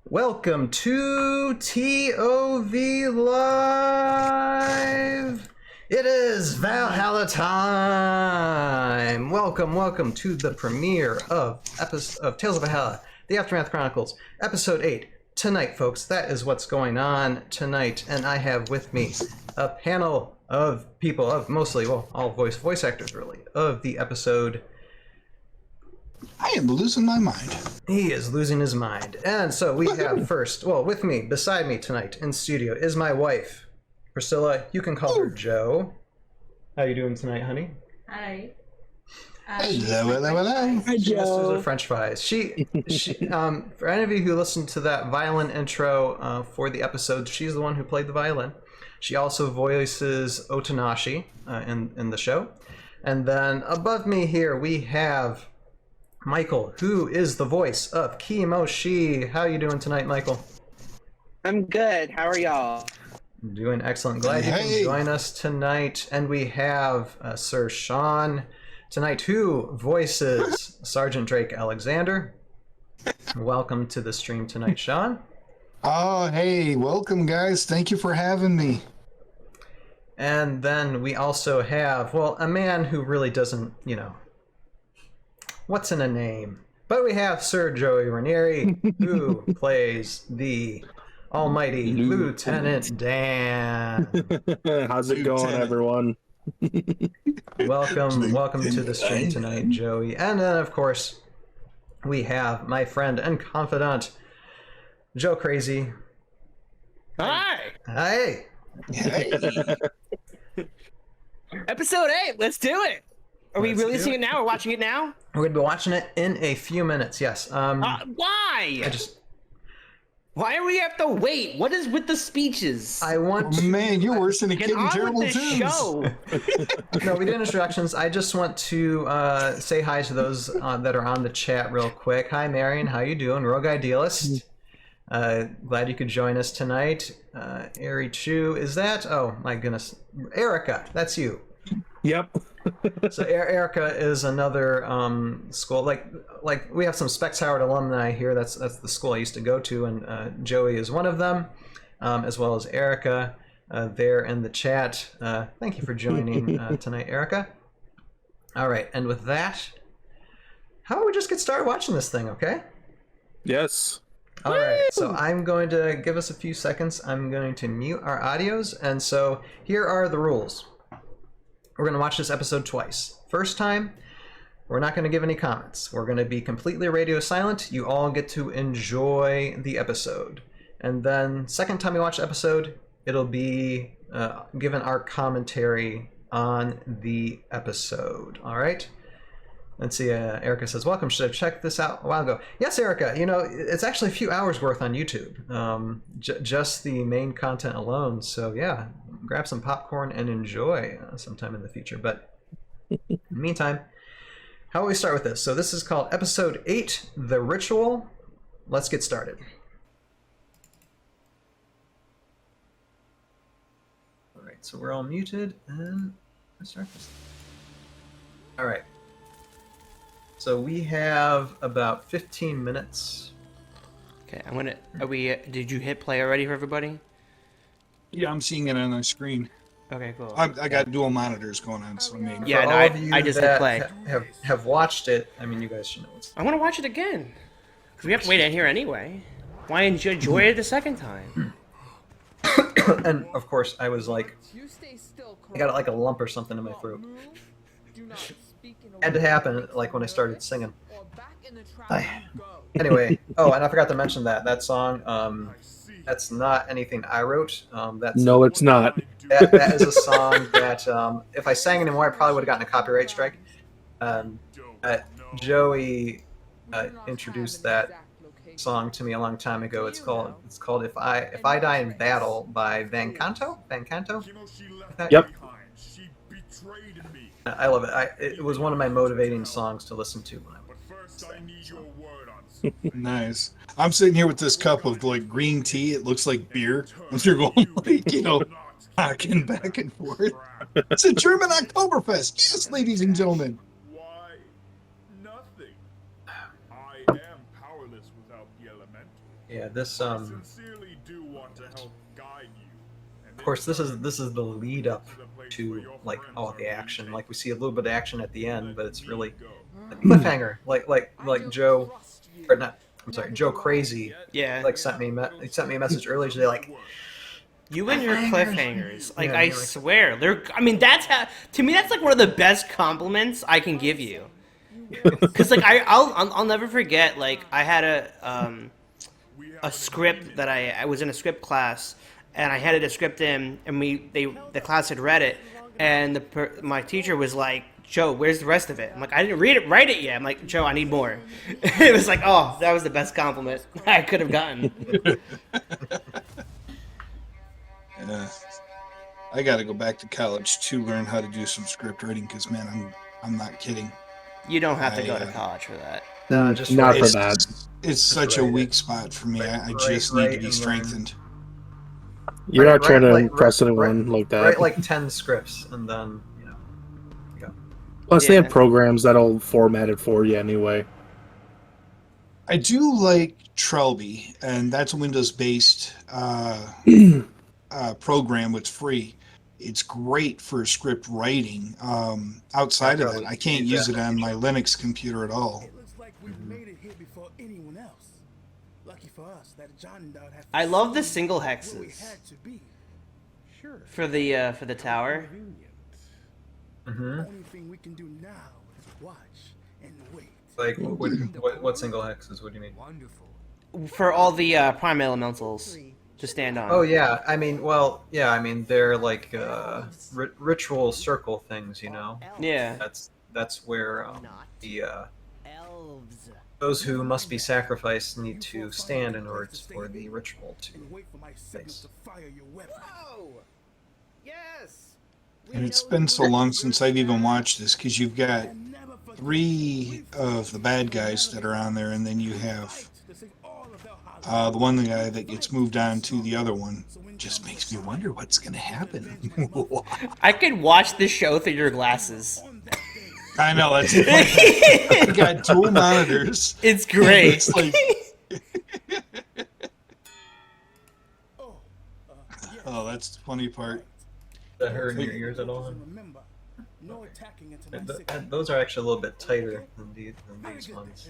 Welcome to TOV Live! It is Valhalla time! Welcome to the premiere of Tales of Valhalla, The Aftermath Chronicles, Episode 8. Tonight, folks, that is what's going on tonight, and I have with me a panel of people, of mostly, well, all voice actors, really, of the episode. I am losing my mind. He is losing his mind. And so we have first, well, with me, beside me tonight in studio is my wife, Priscilla. You can call her Joe. How you doing tonight, honey? Hi. Hello. Hi, Joe. Her French fries. She for any of you who listened to that violin intro for the episode, she's the one who played the violin. She also voices Otanashi in the show. And then above me here we have Michael, who is the voice of Kimoshi. How you doing tonight, Michael? I'm good. How are y'all? Doing excellent. Glad you can join us tonight. And we have Sir Sean tonight, who voices Sergeant Drake Alexander. Welcome to the stream tonight, Sean. Oh, hey, welcome, guys. Thank you for having me. And then we also have, well, a man who really doesn't, what's in a name? But we have Sir Joey Ranieri, who plays the almighty Lieutenant Dan. How's it going, everyone? Welcome to the stream tonight, Joey. And then, of course, we have my friend and confidant, Joe Crazy. Hi. Hey. Episode 8. Let's do it. Are we releasing it now or watching it now? We're going to be watching it in a few minutes, yes. Why? Why do we have to wait? What is with the speeches? Man, you're worse than a kid in terrible tunes. No, we did introductions. I just want to say hi to those that are on the chat real quick. Hi, Marion. How you doing? Rogue Idealist. Glad you could join us tonight. Ari Chu, is that? Oh, my goodness. Erica, that's you. Yep. So Erica is another school. Like we have some Specs Howard alumni here. That's the school I used to go to, and Joey is one of them, as well as Erica there in the chat. Thank you for joining tonight, Erica. All right, and with that, how about we just get started watching this thing, okay? Yes. All right, so I'm going to give us a few seconds. I'm going to mute our audios, and so here are the rules. We're going to watch this episode twice. First time, we're not going to give any comments. We're going to be completely radio silent. You all get to enjoy the episode. And then second time we watch the episode, it'll be given our commentary on the episode. All right? Let's see, Erica says, welcome. Should have checked this out a while ago. Yes, Erica, it's actually a few hours worth on YouTube. Just the main content alone. So yeah, grab some popcorn and enjoy sometime in the future. But in the meantime, how about we start with this? So this is called Episode 8, The Ritual. Let's get started. All right, so we're all muted, and let's start this. All right. So we have about 15 minutes. Okay, did you hit play already for everybody? Yeah, I'm seeing it on the screen. Okay, cool. I got dual monitors going on, so I mean. Yeah, no, I just hit play. Have watched it. I mean, you guys should know what's. I want to watch it again. Because we have to wait in here anyway. Why didn't you enjoy it the second time? And of course, I was like, I got like a lump or something in my throat. Had to happen, like when I started singing. Anyway, oh, and I forgot to mention that song. That's not anything I wrote. It's not. That is a song that if I sang anymore, I probably would have gotten a copyright strike. Joey introduced that song to me a long time ago. It's called "If I Die in Battle" by Van Canto. Yep. I love it. It was one of my motivating songs to listen to when I was. Nice. I'm sitting here with this cup of like green tea. It looks like beer. And you're going like, knocking back and forth. It's a German Oktoberfest. Yes, ladies and gentlemen. Why, nothing. I am powerless without the elemental. Yeah, this of course this is the lead up to like all the action. Like we see a little bit of action at the end, but it's really a cliffhanger. Like Joe, or not. I'm sorry, Joe Crazy. Yeah. Like sent me a message earlier today. Like You and your cliffhangers. Like, Yeah, I you're like- swear. I mean, to me, that's like one of the best compliments I can give you. Because, like, I'll never forget, like, I had a script that I was in a script class, and I handed a script in, and the class had read it, and my teacher was like, Joe, where's the rest of it? I'm like, I didn't write it yet. I'm like, Joe, I need more. It was like, oh, that was the best compliment I could have gotten. Yeah. I got to go back to college to learn how to do some script writing because, man, I'm not kidding. You don't have to go to college for that. No, just Not write for it. that. It's such a write it. weak spot for me. I Write- just need to write be and strengthened. You're not trying to Write- impress write- anyone like that. Write like 10 scripts and then go. Plus, they Yeah. have programs that'll format it for you anyway. I do like Trelby, and that's a Windows-based program. It's free. It's great for script writing. Outside of that, I can't use it on my Linux computer at all. It looks like we've made it here before anyone else. Lucky for us that John Dowd had I love the single where we hexes had to be. Sure. for the tower. Convenient. Mm-hmm. Only thing we can do now is watch and wait. Like what single hexes? What do you mean? Wonderful. For all the prime elementals to stand on. Oh yeah, I mean, well, yeah, I mean they're like ritual circle things, you know. Yeah. That's where the Elves. those who must be sacrificed need to stand in order for the ritual to. And wait for my signal Nice. to fire your weapon. Whoa! Yes. And it's been so long since I've even watched this because you've got And never forget 3 of the bad guys that are on there, and then you have to sing all of Valhalla. the one guy that gets moved on to the other one. Just makes me wonder what's going to happen. I could watch this show through your glasses. I know, that's the point. I got dual monitors. It's great. It's like, oh, that's the funny part. That hurt in your ears at all? Remember, no attacking until my Th- signal. Those are actually a little bit tighter than these ones.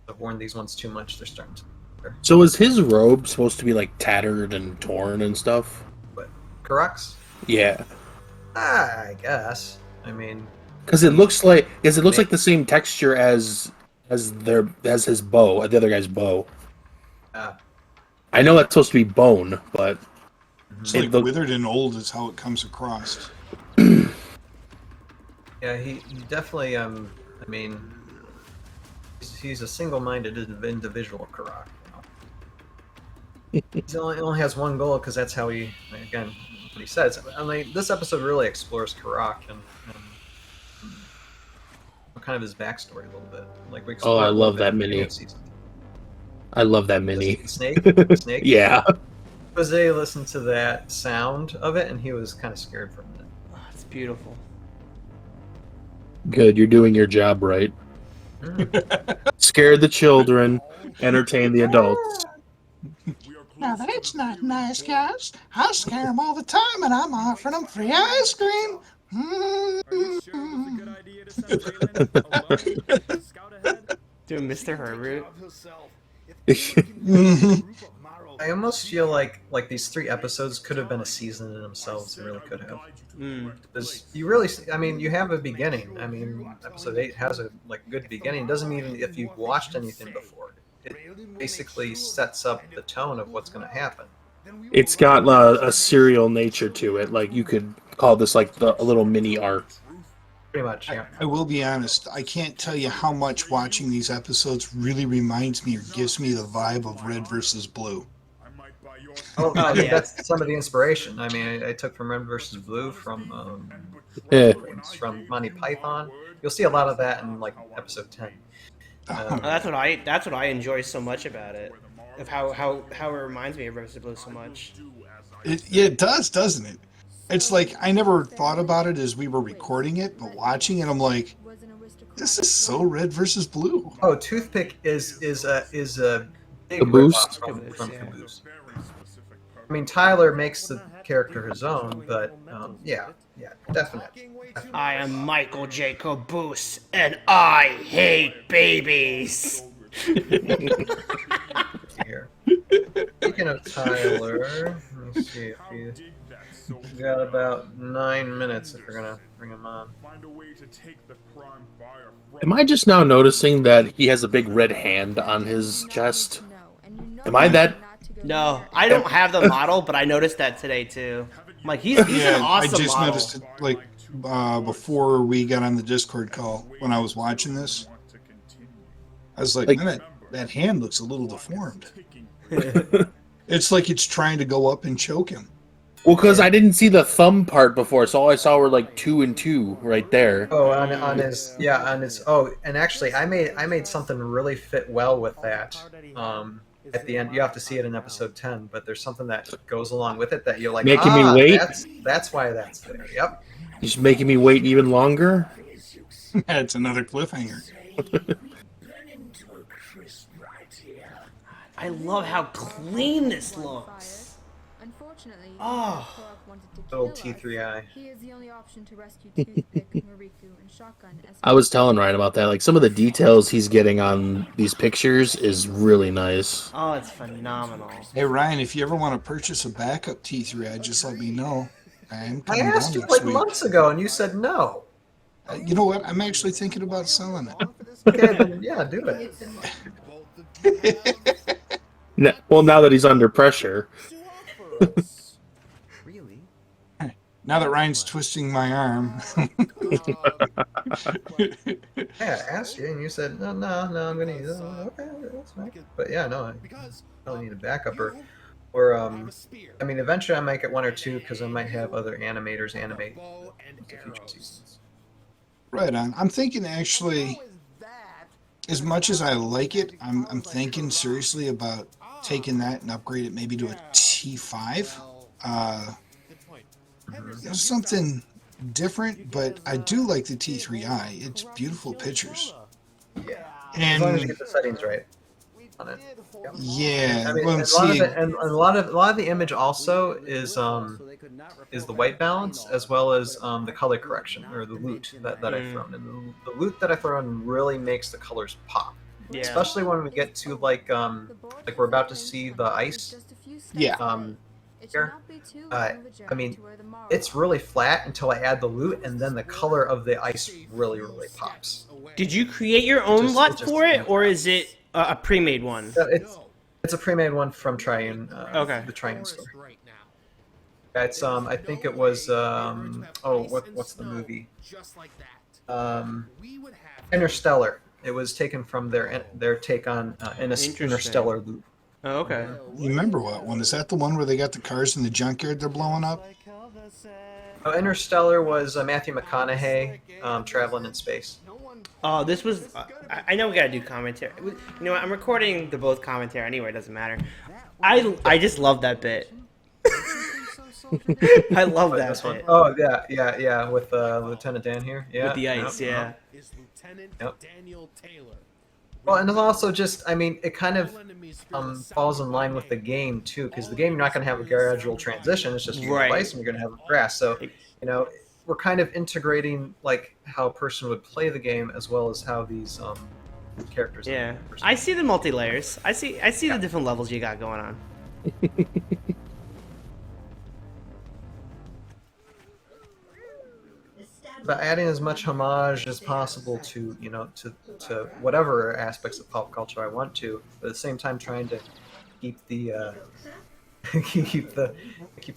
I've worn these ones too much. They're starting to. So is his robe supposed to be like tattered and torn and stuff? But Karuks? Yeah, I guess. I mean, because it looks like the same texture as his bow, the other guy's bow. uh, I know that's supposed to be bone, but It's It like look- withered and old is how it comes across. yeah, he definitely. I mean, he's a single-minded individual, Karak. He only has one goal because that's how he. Again, what he says. I mean, this episode really explores Karak and kind of his backstory a little bit. Like we Oh, I explored a little love bit that in the mini. previous season. I love that mini. The snake. The snake. Yeah, Jose listened to that sound of it, and he was kind of scared for a minute. Oh, it's beautiful. good. You're doing your job right. Scare the children, entertain the adults. Now that's not nice, guys. I scare them all the time, and I'm offering them free ice cream. Doing Mr. Herbert. I almost feel like these 3 episodes could have been a season in themselves. They really could have. Because you really, I mean, you have a beginning. I mean, episode 8 has a good beginning. It doesn't mean if you've watched anything before. It basically sets up the tone of what's going to happen. It's got a serial nature to it. Like you could call this like a little mini arc. Pretty much, yeah. I will be honest. I can't tell you how much watching these episodes really reminds me or gives me the vibe of Red versus Blue. Oh, I mean, yeah. that's some of the inspiration. I mean, I took from Red versus Blue from Monty Python. You'll see a lot of that in episode 10. That's what I enjoy so much about it. Of how it reminds me of Rose Blue so much. It does, doesn't it? It's like I never thought about it as we were recording it, but watching it, I'm like, this is so Red versus Blue. Oh, Toothpick is big Caboose? ripoff from Caboose, yeah. Caboose. I mean, Tyler makes the character his own, but yeah, definitely. I am Michael J. Caboose, and I hate babies. Here. Speaking of Tyler, let me see if he's got about 9 minutes if we're gonna bring him on. Am I just now noticing that he has a big red hand on his chest? Am I that? No, I don't have the model, but I noticed that today too. I'm like, he's Yeah, an awesome I just model. noticed it like before we got on the Discord call when I was watching this. I was like, man, that hand looks a little deformed. It's like it's trying to go up and choke him. Well, because I didn't see the thumb part before, so all I saw were like 2 and 2 right there. Oh, on his. Oh, and actually, I made something really fit well with that. At the end, you have to see it in episode 10, but there's something that goes along with it that you're like, Making me wait? That's why that's there. Yep. He's making me wait even longer. That's another cliffhanger. I love how clean this looks. Unfortunately, Oh. Korok wanted to Little kill us. T3I. He is the only option to rescue Toothpick, Mariku, and Shotgun. As I was telling Ryan about that. Like some of the details he's getting on these pictures is really nice. Oh, it's phenomenal. Hey Ryan, if you ever want to purchase a backup T3i, just let me know. I'm I coming asked down you next like week. months ago, and you said no. You know what? I'm actually thinking about selling it. Okay, then yeah, do it. Well, now that he's under pressure. Really? Now that Ryan's twisting my arm. Yeah, I asked you, and you said no, I'm gonna use it. Okay, that's fine. But yeah, no, I don't need a backup or I mean, eventually I might get one or two because I might have other animators animate the future seasons. Right on. I'm thinking actually, as much as I like it, I'm thinking seriously about taking that and upgrade it maybe to a T5. There's something different, but I do like the T3i. It's beautiful pictures. Yeah, as long as you And get the settings right on it. Yep. yeah, I mean, well, and see, a lot of the image also is the white balance as well as the color correction or the loot that I've thrown. And the loot that I throw in really makes the colors pop. Yeah. Especially when we get to like we're about to see the ice. Yeah. Here. I mean, it's really flat until I add the loot, and then the color of the ice really pops. Did you create your own Just- LUT it just- for it, or is it a pre-made one? It's a pre-made one from Triune. Okay. The Triune store. It's I think it was what's the movie? Interstellar. It was taken from their take on Interstellar loop. Oh, okay. you remember what one? Is that the one where they got the cars in the junkyard they're blowing up? Oh, Interstellar was Matthew McConaughey traveling in space. Oh, this was. I know we gotta do commentary. You know what? I'm recording the both commentary anyway. It doesn't matter. I just love that bit. I love that This one. bit. Oh yeah, with Lieutenant Dan here. Yeah. With the ice, yeah. Is Lieutenant Yep. Daniel Taylor. Well, and it's also just, I mean, it kind of falls in line with the game too, because the game you're not going to have a gradual transition. It's just you're Right. device and you're going to have grass. So, you know, we're kind of integrating like how a person would play the game as well as how these characters. Yeah, I see the multi-layers. I see the different levels you got going on. But adding as much homage as possible to to whatever aspects of pop culture I want to, but at the same time trying to keep the keep the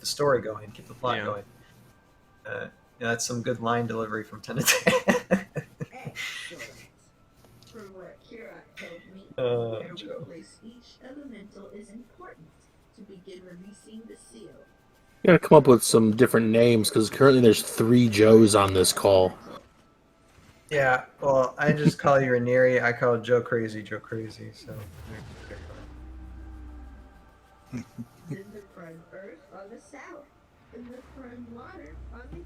story going, keep the plot Yeah. going. That's some good line delivery from Tenet. From what Kira told me, Joe. where we place each elemental is important to begin releasing the seal. You gotta come up with some different names because currently there's 3 Joes on this call. Yeah, well, I just call you Ranieri. I call Joe Crazy. So. In the prime earth on the south, in the prime water on the east.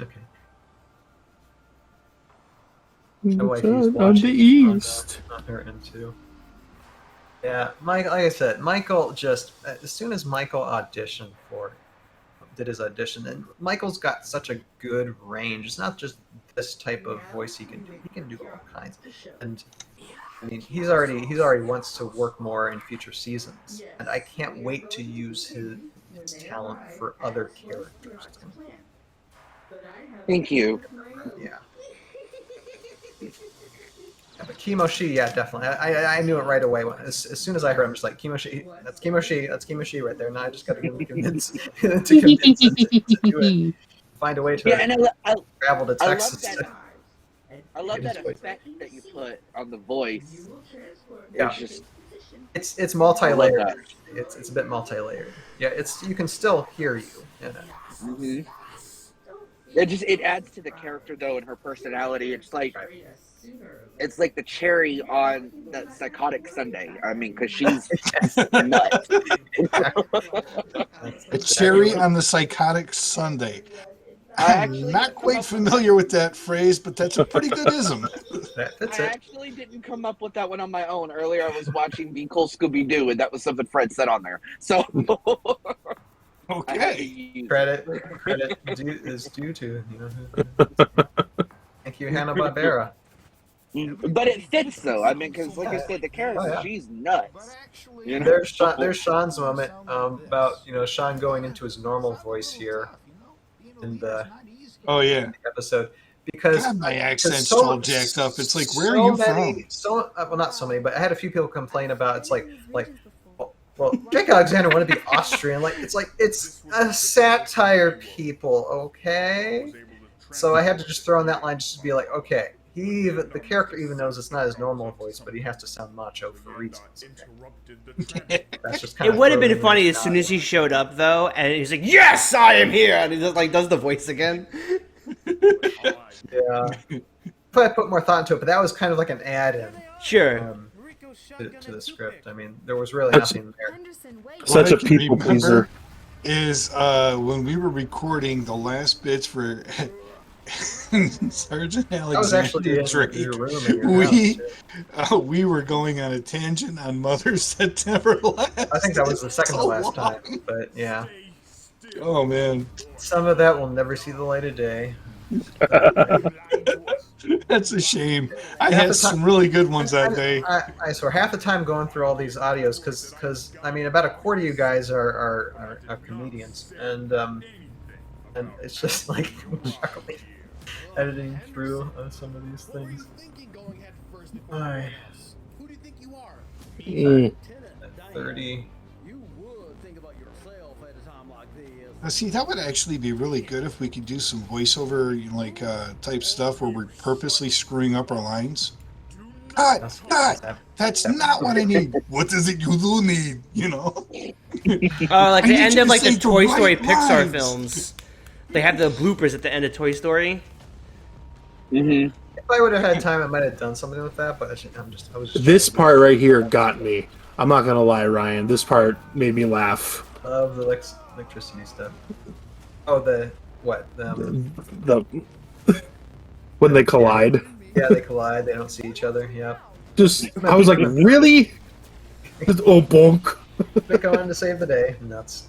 Okay. My wife used On the watching east. on her end too. Yeah, Mike. Like I said, Michael just as soon as Michael did his audition, and Michael's got such a good range. It's not just this type of voice he can do. He can do all kinds, and I mean, he's already wants to work more in future seasons, and I can't wait to use his talent for other characters. Thank you. Yeah. Yeah, but Kimoshi, yeah, definitely. I knew it right away. As soon as I heard him, just like Kimoshi, that's Kimoshi right there. Now I just got to convince him to do it. Find a way to Yeah, and travel to Texas. I love that effect that you put on the voice. Yeah. It's multi-layered. It's a bit multi-layered. Yeah, you can still hear you in it. Mm-hmm. It adds to the character though and her personality. It's like the cherry on the psychotic sundae. I mean, because she's nuts. A cherry on the psychotic sundae. I'm not quite familiar with that phrase, but that's a pretty good ism. I actually didn't come up with that one on my own. Earlier, I was watching Be Cool Scooby-Doo, and that was something Fred said on there. So, okay. Credit is due to Thank you, Hanna-Barbera. But it fits though. I mean, because like I said, the character, she's nuts. You know? There's Sean's moment about Sean going into his normal voice here in the episode because God, my accent's all jacked up. It's like, where are you from? Well, not so many, but I had a few people complain about it's like well, Jake Alexander wanted to be Austrian. It's a satire, people, okay? So I had to just throw in that line just to be like, okay. The character even knows it's not his normal voice, but he has to sound macho for reasons. Okay? That's just it would have been funny as soon as he showed up, though, and he's like, "Yes, I am here," and he just does the voice again. Yeah, I put more thought into it, but that was kind of like an add-in. Sure. To the script. I mean, there was really nothing there. Such a people pleaser. Is when we were recording the last bits for Sergeant Alexander Drake, we were going on a tangent on mothers that never last. I think that was the second to last time, but yeah. Oh man, some of that will never see the light of day. That's a shame. I had some really good ones that day. I swear, half the time going through all these audios, because I mean, about a quarter of you guys are comedians, and it's just like editing through some of these things. Alright. 30. Now, see, that would actually be really good if we could do some voiceover, type stuff where we're purposely screwing up our lines. God, that's not what I need. What is it you do need? Like the end of the Toy Story Pixar films. They have the bloopers at the end of Toy Story. Mm-hmm. If I would have had time, I might have done something with that. But I was. This part right here got me. I'm not gonna lie, Ryan. This part made me laugh. Love the electricity stuff. Oh, the what? The when they collide. Yeah, they collide. They don't see each other. Yep. I was like, really? Bonk. They're going to save the day. Nuts.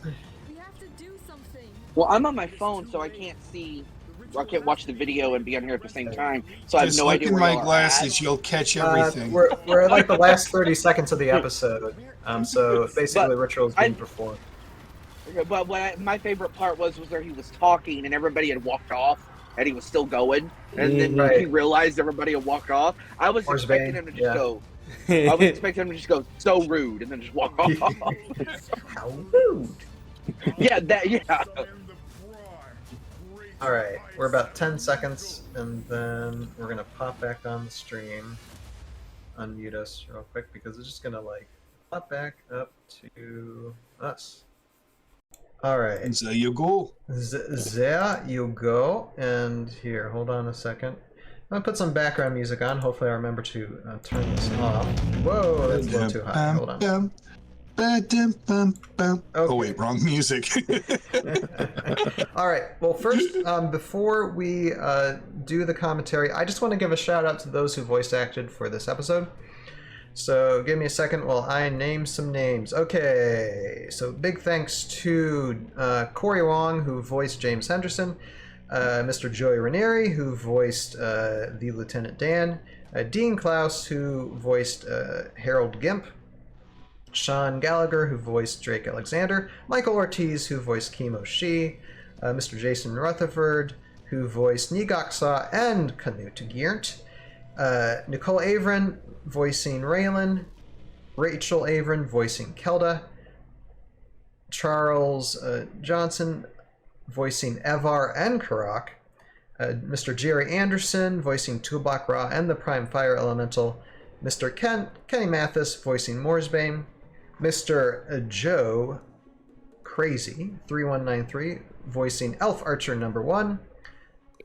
Well, I'm on my phone, so I can't see. I can't watch the video and be on here at the same time, so I have no idea where you are. Just look in my glasses, you'll catch everything. We're at the last 30 seconds of the episode, so basically the ritual is being performed. But my favorite part was where he was talking and everybody had walked off, and he was still going, and then he realized everybody had walked off. I was expecting him to just go. I was expecting him to just go, "So rude," and then just walk off. How rude! Yeah. All right, we're about 10 seconds, and then we're gonna pop back on the stream. Unmute us real quick because it's just gonna pop back up to us. All right. And there you go. There you go. And here, hold on a second. I'm gonna put some background music on. Hopefully, I remember to turn this off. Whoa, that's a little too high. Hold on. Oh wait, wrong music. All right. Well, first, before we do the commentary, I just want to give a shout out to those who voice acted for this episode. So give me a second while I name some names. Okay. So big thanks to Corey Wong, who voiced James Henderson, Mr. Joey Ranieri, who voiced the Lieutenant Dan, Dean Klaus, who voiced Harold Gimp, Sean Gallagher, who voiced Drake Alexander, Michael Ortiz, who voiced Kimo Shi, Mr. Jason Rutherford, who voiced Nigok Saw and Canute Geert, Nicole Averin, voicing Raylan, Rachel Averin, voicing Kelda, Charles Johnson, voicing Evar and Karak, Mr. Jerry Anderson, voicing Tubok Ra and the Prime Fire Elemental, Mr. Kenny Mathis, voicing Morsbane, Mr. Joe Crazy 3193, voicing Elf Archer number 1,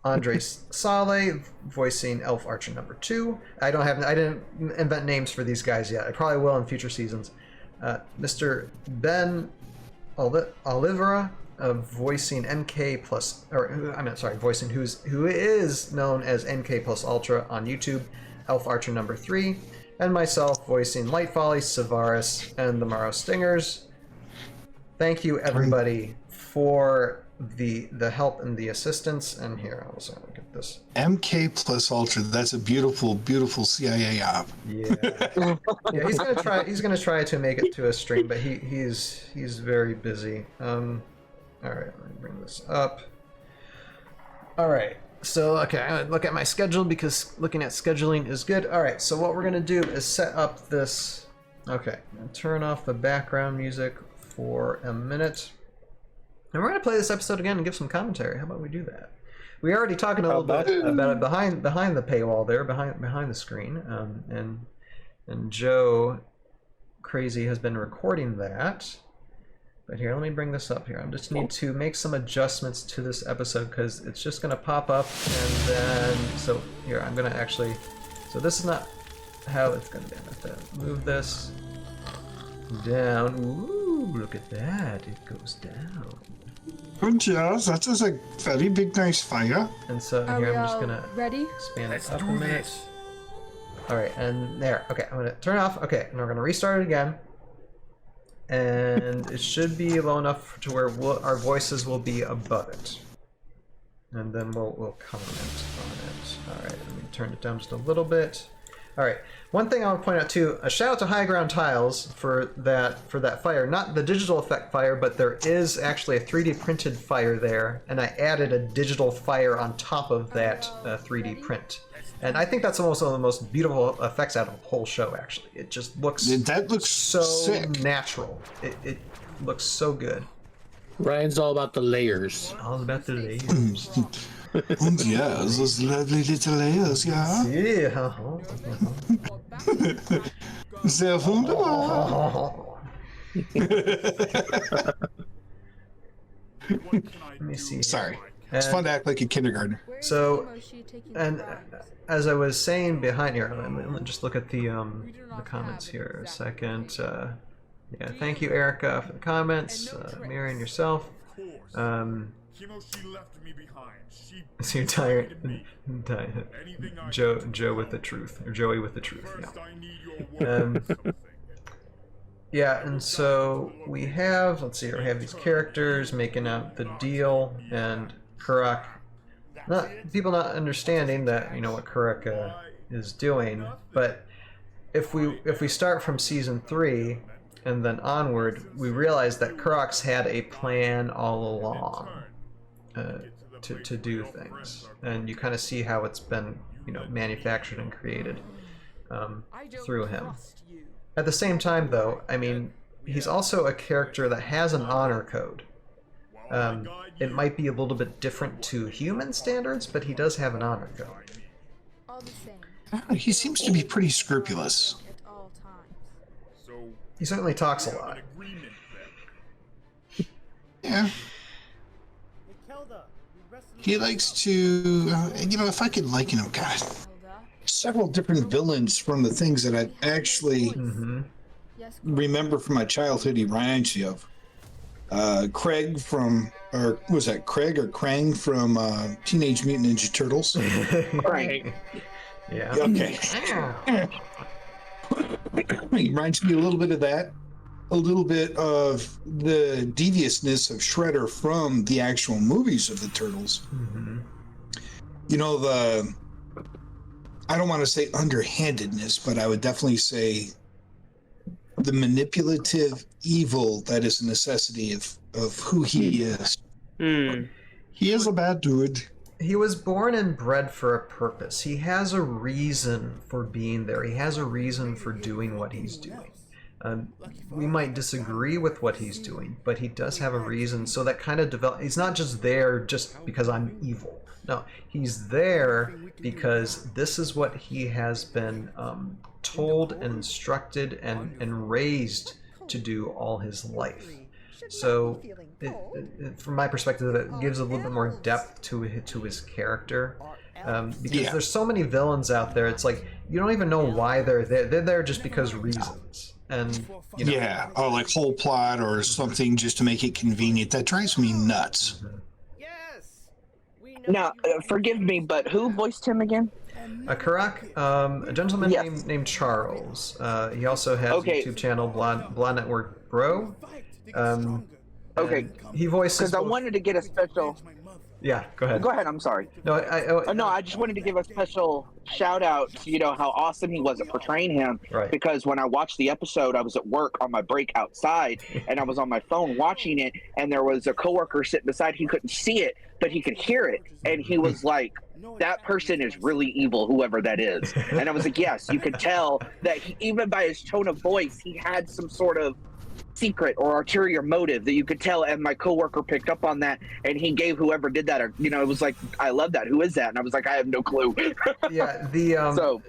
Andres Saleh, voicing Elf Archer number 2. I didn't invent names for these guys yet. I probably will in future seasons. Mr. Ben Olivera, voicing NK plus, voicing who is known as NK plus Ultra on YouTube, Elf Archer number 3, and myself voicing Light Folly, Savaris, and the Morrow Stingers. Thank you everybody for the help and the assistance. And here, I'll also look at this. MK plus Ultra. That's a beautiful, beautiful CIA op. Yeah, yeah. He's gonna try to make it to a stream, but he's very busy. All right, let me bring this up. All right. So, okay, I'm going to look at my schedule because looking at scheduling is good. All right, so what we're going to do is set up this. Okay, turn off the background music for a minute. And we're going to play this episode again and give some commentary. How about we do that? We were already talking a little bit about it behind the paywall there, behind the screen. And Joe Crazy has been recording that. But here, let me bring this up here. I just need to make some adjustments to this episode because it's just going to pop up and then... So here, I'm going to actually... So this is not how it's going to be. I have to move this down. Ooh, look at that. It goes down. Good, yes, that is a very big, nice fire. And so here, I'm just going to ready? expand it up a minute. All right, and there. Okay, I'm going to turn it off. Okay, and we're going to restart it again. And it should be low enough to where our voices will be above it. And then we'll comment on it. All right, let me turn it down just a little bit. All right, one thing I want to point out too, a shout out to High Ground Tiles for that fire. Not the digital effect fire, but there is actually a 3D printed fire there, and I added a digital fire on top of that 3D print. And I think that's almost one of the most beautiful effects out of the whole show, actually. It just looks... That looks so sick. Natural. It looks so good. Ryan's all about the layers. All about the layers. And yes, those lovely little layers, yeah. Yeah. Sehr wunderbar. Let me see. Sorry. It's fun to act like a kindergartner. So, and as I was saying behind here, let me just look at the comments here a second. Yeah, thank you, Erica, for the comments. Mary and yourself. So you're tired. Joe with the truth, or Joey with the truth. Yeah. Yeah, and so we have. Let's see. We have these characters making out the deal, and Karak. People not understanding that what Karak is doing, but if we start from season 3 and then onward, we realize that Karak's had a plan all along to do things, and you kind of see how it's been manufactured and created through him. At the same time, though, I mean, he's also a character that has an honor code. It might be a little bit different to human standards, but he does have an honor code. All the same. He seems to be pretty scrupulous. At all times. He certainly talks a lot. Yeah. He likes to, if I could liken him, God, several different villains from the things that I've actually remember from my childhood he reminds you of. Craig from, or was that Craig or Krang from Teenage Mutant Ninja Turtles? Right. Yeah. Okay. He reminds me a little bit of that. A little bit of the deviousness of Shredder from the actual movies of the Turtles. Mm-hmm. You know, I don't want to say underhandedness, but I would definitely say the manipulative evil that is a necessity of who he is. He is a bad dude. He was born and bred for a purpose. He has a reason for being there. He has a reason for doing what he's doing. We might disagree with what he's doing, but he does have a reason. So that kind of he's not just there just because I'm evil. No, he's there because this is what he has been told and instructed and raised to do all his life. So, from my perspective, it gives a little bit more depth to his character. Because there's so many villains out there, it's like you don't even know why they're there. They're there just because reasons. And you know, or like whole plot or something just to make it convenient. That drives me nuts. Yes. We know Now, forgive me, but who voiced him again? Karak, a gentleman named Charles. He also has a YouTube channel, Blonde Network Bro. Okay. He voices. Because I wanted to get a special. Yeah, go ahead. Go ahead. I'm sorry. No, I just wanted to give a special shout out to how awesome he was at portraying him. Right. Because when I watched the episode, I was at work on my break outside, and I was on my phone watching it, and there was a coworker sitting beside. He couldn't see it, but he could hear it, and he was like, "That person is really evil, whoever that is." And I was like, "Yes, you could tell that even by his tone of voice, he had some sort of secret or ulterior motive that you could tell." And my coworker picked up on that, and he gave whoever did that, it was like, "I love that. Who is that?" And I was like, "I have no clue." Yeah,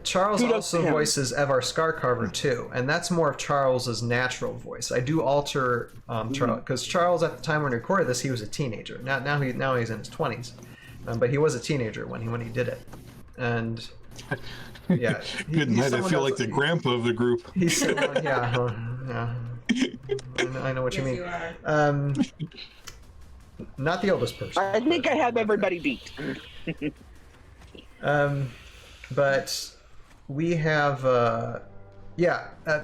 Charles also voices Evar Scarcarver too, and that's more of Charles's natural voice. I do alter Charles, because Charles at the time when we recorded this, he was a teenager. Now he's in his 20s, but he was a teenager when he did it, and yeah. Good night. I feel like the grandpa of the group. He's someone, yeah. I know what you mean. Not the oldest person. I think I have everybody beat. But we have,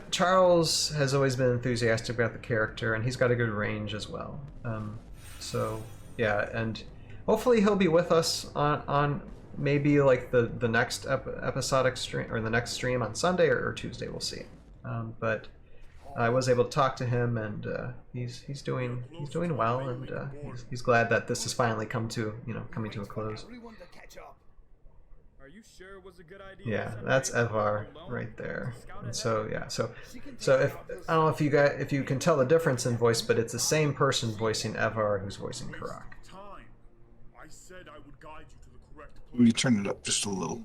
Charles has always been enthusiastic about the character, and he's got a good range as well. So yeah, and hopefully he'll be with us on maybe like the next episodic stream, or the next stream on Sunday or Tuesday. We'll see. But I was able to talk to him, and he's doing well, and he's glad that this has finally coming to a close. Yeah, that's Evar right there. And so if I don't know if you can tell the difference in voice, but it's the same person voicing Evar who's voicing Karak. Let me turn it up just a little.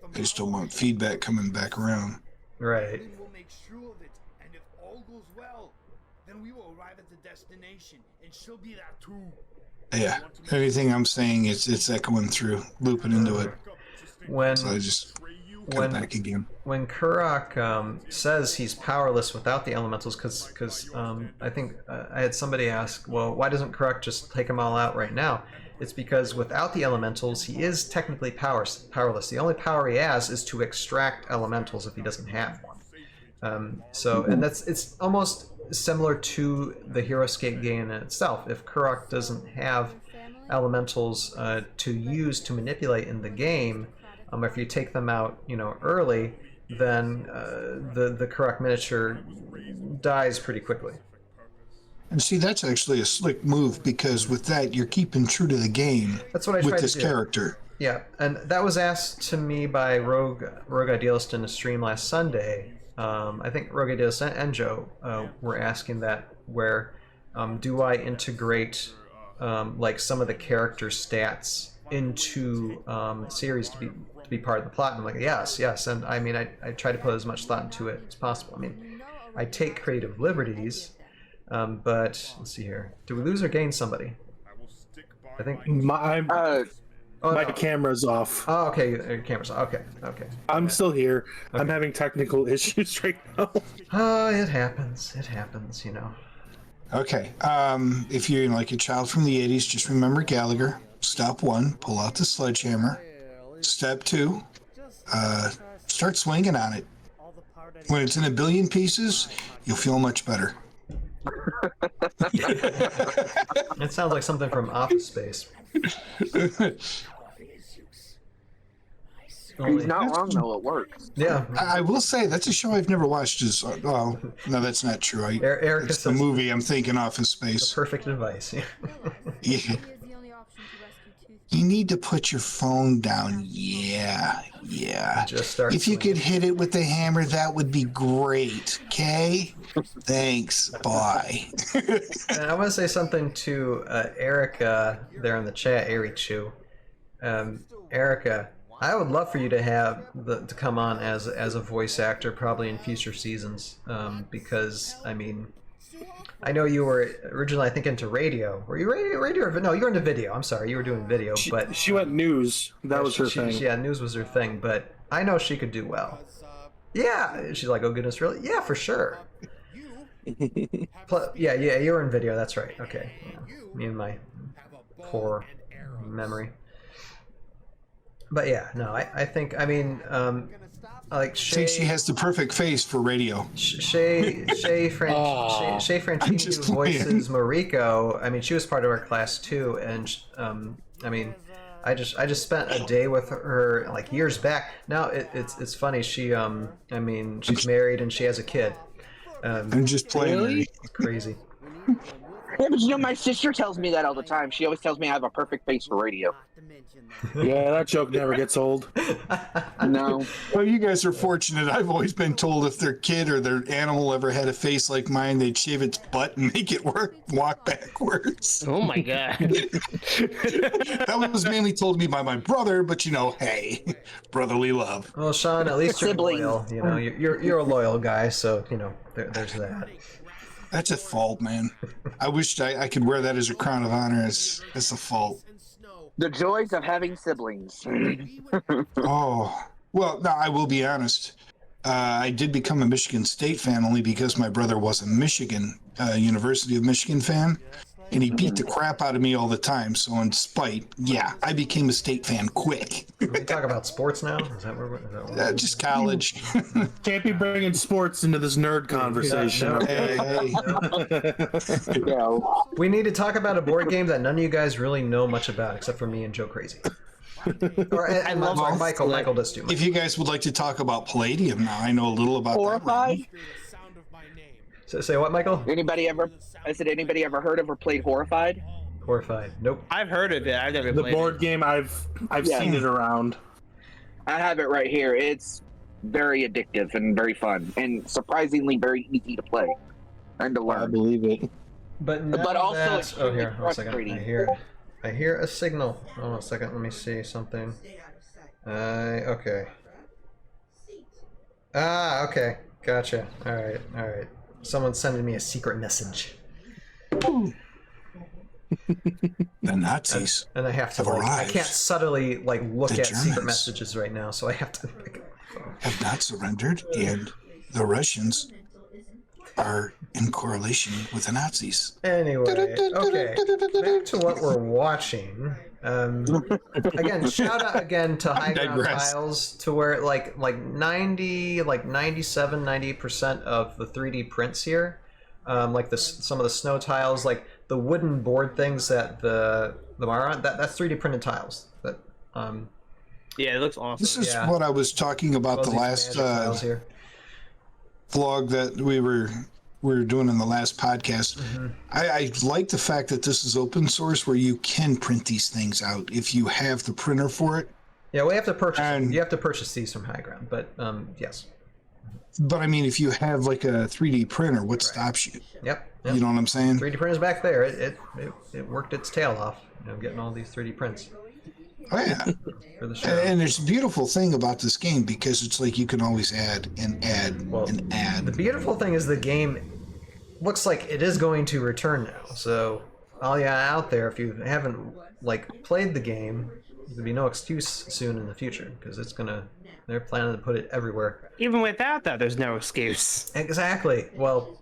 I just don't want feedback coming back around. Right. We'll make sure of it, and if all goes well, then we will arrive at the destination, and she'll be there too. Yeah, everything I'm saying it's echoing through, looping into it. So I just cut back again. When Karak says he's powerless without the elementals, because I think I had somebody ask, well, why doesn't Karak just take them all out right now? It's because without the elementals, he is technically powerless. The only power he has is to extract elementals if he doesn't have one. And it's almost similar to the HeroScape game in itself. If Karak doesn't have elementals to use to manipulate in the game, if you take them out, early, then the Karak miniature dies pretty quickly. And see, that's actually a slick move, because with that, you're keeping true to the game. That's what I with tried this to do. Character. Yeah, and that was asked to me by Rogue Idealist in a stream last Sunday. I think Rogue Idealist and Joe were asking that, where do I integrate like some of the character stats into the series to be part of the plot? And I'm like, yes, and I mean, I try to put as much thought into it as possible. I mean, I take creative liberties. But let's see here. Do we lose or gain somebody? I think Oh, My no. camera's off. Oh, okay. Your camera's off. Okay. Okay. I'm still here. I'm having technical issues right now. Oh, it happens. It happens, Okay. If you're like a child from the 80s, just remember Gallagher. Step 1, pull out the sledgehammer. Step 2, start swinging on it. When it's in a billion pieces, you'll feel much better. It sounds like something from Office Space. He's not wrong though. It works. Yeah. I will say that's a show I've never watched. No, that's not true. Erica It's the says movie I'm thinking Office Space. perfect advice. Yeah. He is the only option to rescue Toothpick. You need to put your phone down. Yeah. Just start If you swinging. could hit it with the hammer, that would be great. Okay? Thanks. Bye. And I want to say something to Erica there in the chat, Erichu. Erica, I would love for you to come on as a voice actor, probably in future seasons, because I know you were originally, I think, into radio. Were you radio or no? You were into video. I'm sorry, you were doing video, but She went news. That was her thing. Yeah, news was her thing, but I know she could do well. Yeah, she's like, oh goodness, really? Yeah, for sure. Yeah, you were in video. That's right. Okay, yeah. Me and my poor memory. But yeah, no, I think, like I think she has the perfect face for radio. Shay Francini, just who voices playing. Mariko. She was part of our class too, and I just spent a day with her like years back. Now it's funny. She's married and she has a kid. I'm just playing. Really? It's crazy. Yeah, but my sister tells me that all the time. She always tells me I have a perfect face for radio. Yeah, that joke never gets old. No. Well, you guys are fortunate. I've always been told if their kid or their animal ever had a face like mine, they'd shave its butt and make it walk backwards. Oh my god. That was mainly told me by my brother, but hey, brotherly love. Well, Sean, at least you're Siblings. loyal. You're a loyal guy, so there's that. That's a fault, man. I wish I could wear that as a crown of honor. It's a fault. The joys of having siblings. Oh, well, no, I will be honest. I did become a Michigan State fan only because my brother was a University of Michigan fan, and he beat the crap out of me all the time. So in spite, I became a State fan quick. We talk about sports now. Is that where Just college. Can't be bringing sports into this nerd conversation. No. Hey. No. We need to talk about a board game that none of you guys really know much about, except for me and Joe Crazy. I love sorry, all- Michael. Michael does too. If you guys would like to talk about Palladium now, I know a little about Horrified? So, say what, Michael? Anybody ever heard of or played Horrified? Horrified. Nope. I've heard of it. I've never The played board it. game, I've Yeah. seen it around. I have it right here. It's very addictive and very fun, and surprisingly very easy to play and to I learn. believe it. But now But also that's... Oh, extremely here. One second. frustrating. I hear a signal. Hold on a second. Let me see something. Okay. Ah, okay. Gotcha. All right. Someone's sending me a secret message. The Nazis. And I have to, Have I arrived. can't subtly, look The at secret Germans. messages right now, so I have to pick up my phone. Have not surrendered, and the Russians are in correlation with the Nazis. Anyway, okay. Back to what we're watching. Again, shout out again to High Ground digress. Tiles, to where like 97, 98% of the 3D prints here, some of the snow tiles, like the wooden board things that the Maron, that's 3D printed tiles. That Yeah, it looks awesome. This is Yeah. what I was talking about well, the these last magic tiles here. vlog that we were doing in the last podcast. Mm-hmm. I like the fact that this is open source where you can print these things out if you have the printer for it. Yeah, we have to purchase. And- You have to purchase these from High Ground, but yes. But I mean, if you have like a 3D printer, what stops you? Yep. You know what I'm saying? 3D printers back there. It worked its tail off. Getting all these 3D prints Oh yeah. for the show. And there's a beautiful thing about this game because it's like you can always add and add Well, and add. The beautiful thing is the game looks like it is going to return now. So all you out there, if you haven't played the game, there'll be no excuse soon in the future because they're planning to put it everywhere. Even without that, there's no excuse. Exactly. Well,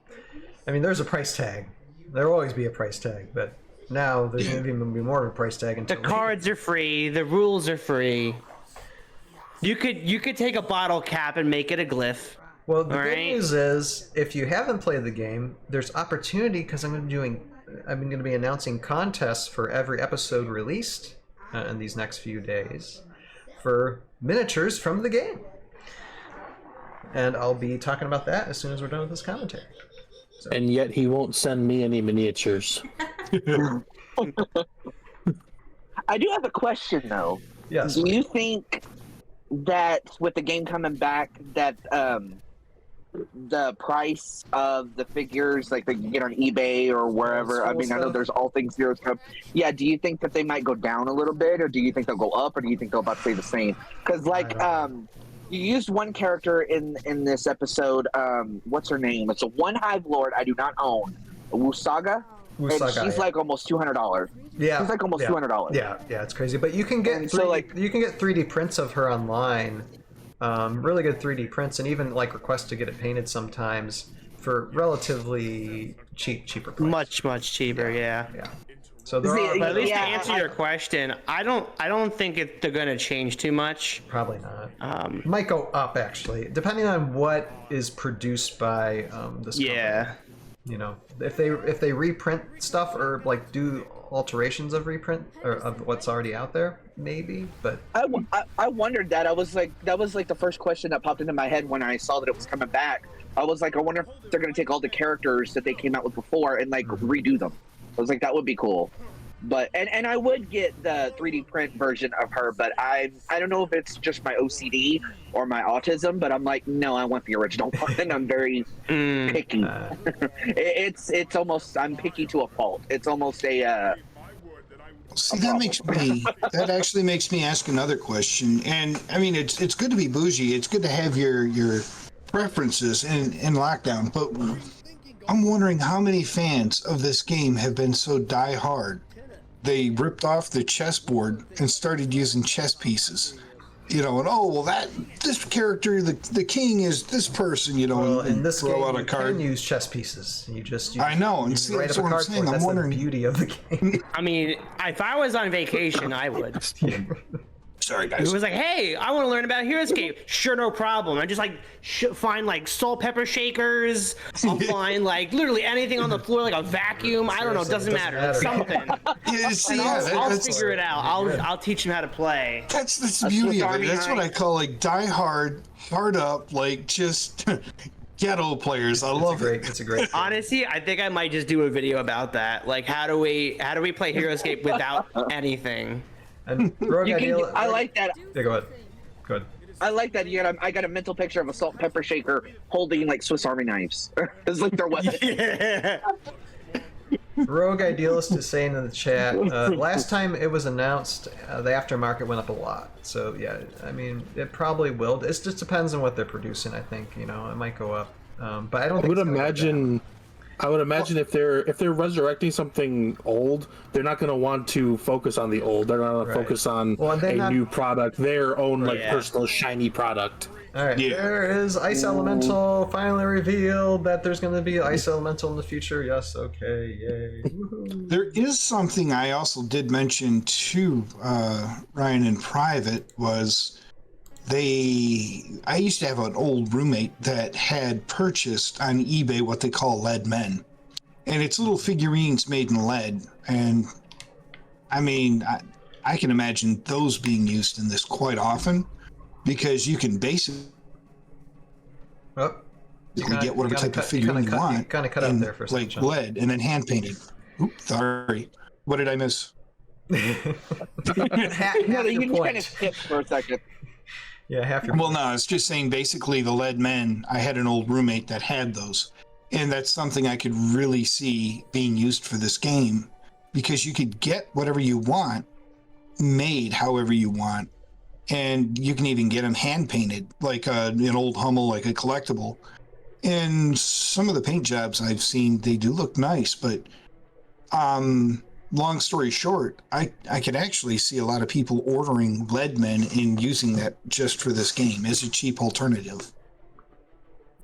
I mean, there's a price tag. There'll always be a price tag, but now there's going to be more of a price tag. The cards are free. The rules are free. You could take a bottle cap and make it a glyph. Well, the good news is, if you haven't played the game, there's opportunity because I'm going to be announcing contests for every episode released in these next few days for miniatures from the game. And I'll be talking about that as soon as we're done with this commentary. So. And yet he won't send me any miniatures. I do have a question, though. Yes. Do you think that with the game coming back, that the price of the figures, like they can get on eBay or wherever, I mean, I know there's all things Heroes Cup. Yeah, do you think that they might go down a little bit, or do you think they'll go up, or do you think they'll about stay the same? Because, like, you used one character in this episode. What's her name? It's a one Hive Lord I do not own, Wusaga. And she's like almost $200. Yeah, she's like almost $200. Yeah, it's crazy. But you can get you can get 3D prints of her online. Really good 3D prints, and even like request to get it painted sometimes for relatively cheaper price. Much cheaper. Yeah. So but at least to answer your question, I don't think they're going to change too much. Probably not. Might go up actually, depending on what is produced by this company. Yeah. You know, if they reprint stuff or like do alterations of reprint or of what's already out there, maybe. But I wondered that. That was like the first question that popped into my head when I saw that it was coming back. I was like, I wonder if they're going to take all the characters that they came out with before and like redo them. I was like, that would be cool. But and I would get the 3D print version of her, but I don't know if it's just my OCD or my autism, but I'm like, no, I want the original one. I'm very picky. It's almost, I'm picky to a fault. It's almost a See, that actually makes me ask another question. And I mean, it's good to be bougie. It's good to have your preferences in lockdown, but I'm wondering how many fans of this game have been so die-hard they ripped off the chessboard and started using chess pieces. You know, and this character, the king is this person, you know. Well, in this game, out a you card. can use chess pieces. I know, and see, write that's up a what I'm card saying. for it. I'm That's wondering. the beauty of the game. I mean, if I was on vacation, I would. Sorry, guys. It was like, hey, I want to learn about Heroescape. Sure, no problem. I just like find like salt pepper shakers. I'll find like literally anything on the floor, like a vacuum. I don't know. It doesn't matter. Something. I'll figure it out. I'll teach them how to play. That's the beauty of it. That's what I call like die hard, hard up, like just ghetto players. I love it. It's a great. Honestly, I think I might just do a video about that. Like, how do we play Heroescape without anything? And I like that. Yeah, go ahead. I like that. I got a mental picture of a salt and pepper shaker holding like Swiss Army knives. It's like their weapon. Yeah. Rogue Idealist is saying in the chat, last time it was announced, the aftermarket went up a lot. So yeah, I mean, it probably will. It just depends on what they're producing. I think it might go up, but I don't. I would imagine if they're resurrecting something old, they're not going to want to focus on the old. They're going to focus on new product, their own personal shiny product. All right, there is Ice Elemental. Finally revealed that there's going to be Ice Elemental in the future. Yes, okay, yay. Woohoo. There is something I also did mention to Ryan in private was I used to have an old roommate that had purchased on eBay what they call lead men. And it's little figurines made in lead. And I mean, I can imagine those being used in this quite often because you can basically get whatever type of figurine you want. You kind of cut out there for a second. Like lead and then hand painted. Oops, sorry. What did I miss? half You your point. kind of skipped for a second. Yeah, half your Well, no, it's just saying basically the lead men, I had an old roommate that had those. And that's something I could really see being used for this game because you could get whatever you want made however you want. And you can even get them hand painted like an old Hummel, like a collectible. And some of the paint jobs I've seen, they do look nice, but long story short, I could actually see a lot of people ordering Leadmen and using that just for this game as a cheap alternative.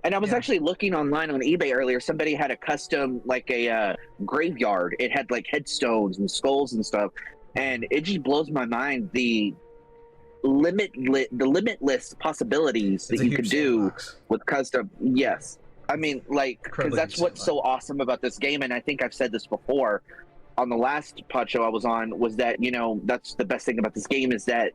And I was actually looking online on eBay earlier. Somebody had a custom, like a graveyard. It had like headstones and skulls and stuff. And it just blows my mind the limitless possibilities that you could do with custom. Yes. I mean, like, because that's what's so awesome about this game. And I think I've said this before on the last pod show I was on, was that, you know, that's the best thing about this game is that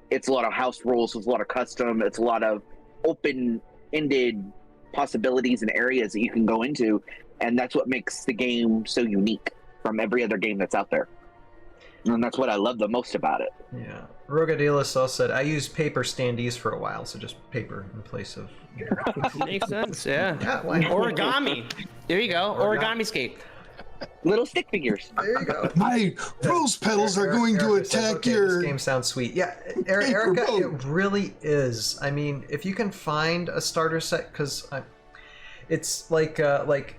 it's a lot of house rules, it's a lot of custom, it's a lot of open-ended possibilities and areas that you can go into, and that's what makes the game so unique from every other game that's out there. And that's what I love the most about it. Yeah. Rogadilis also said, I used paper standees for a while, so just paper in place of... You know. Makes sense, yeah. Origami. There you go. Origami skate. Little stick figures. There you go. My rose petals are going to attack your... This game sounds sweet. Yeah, Erica, it really is. I mean, if you can find a starter set, because it's like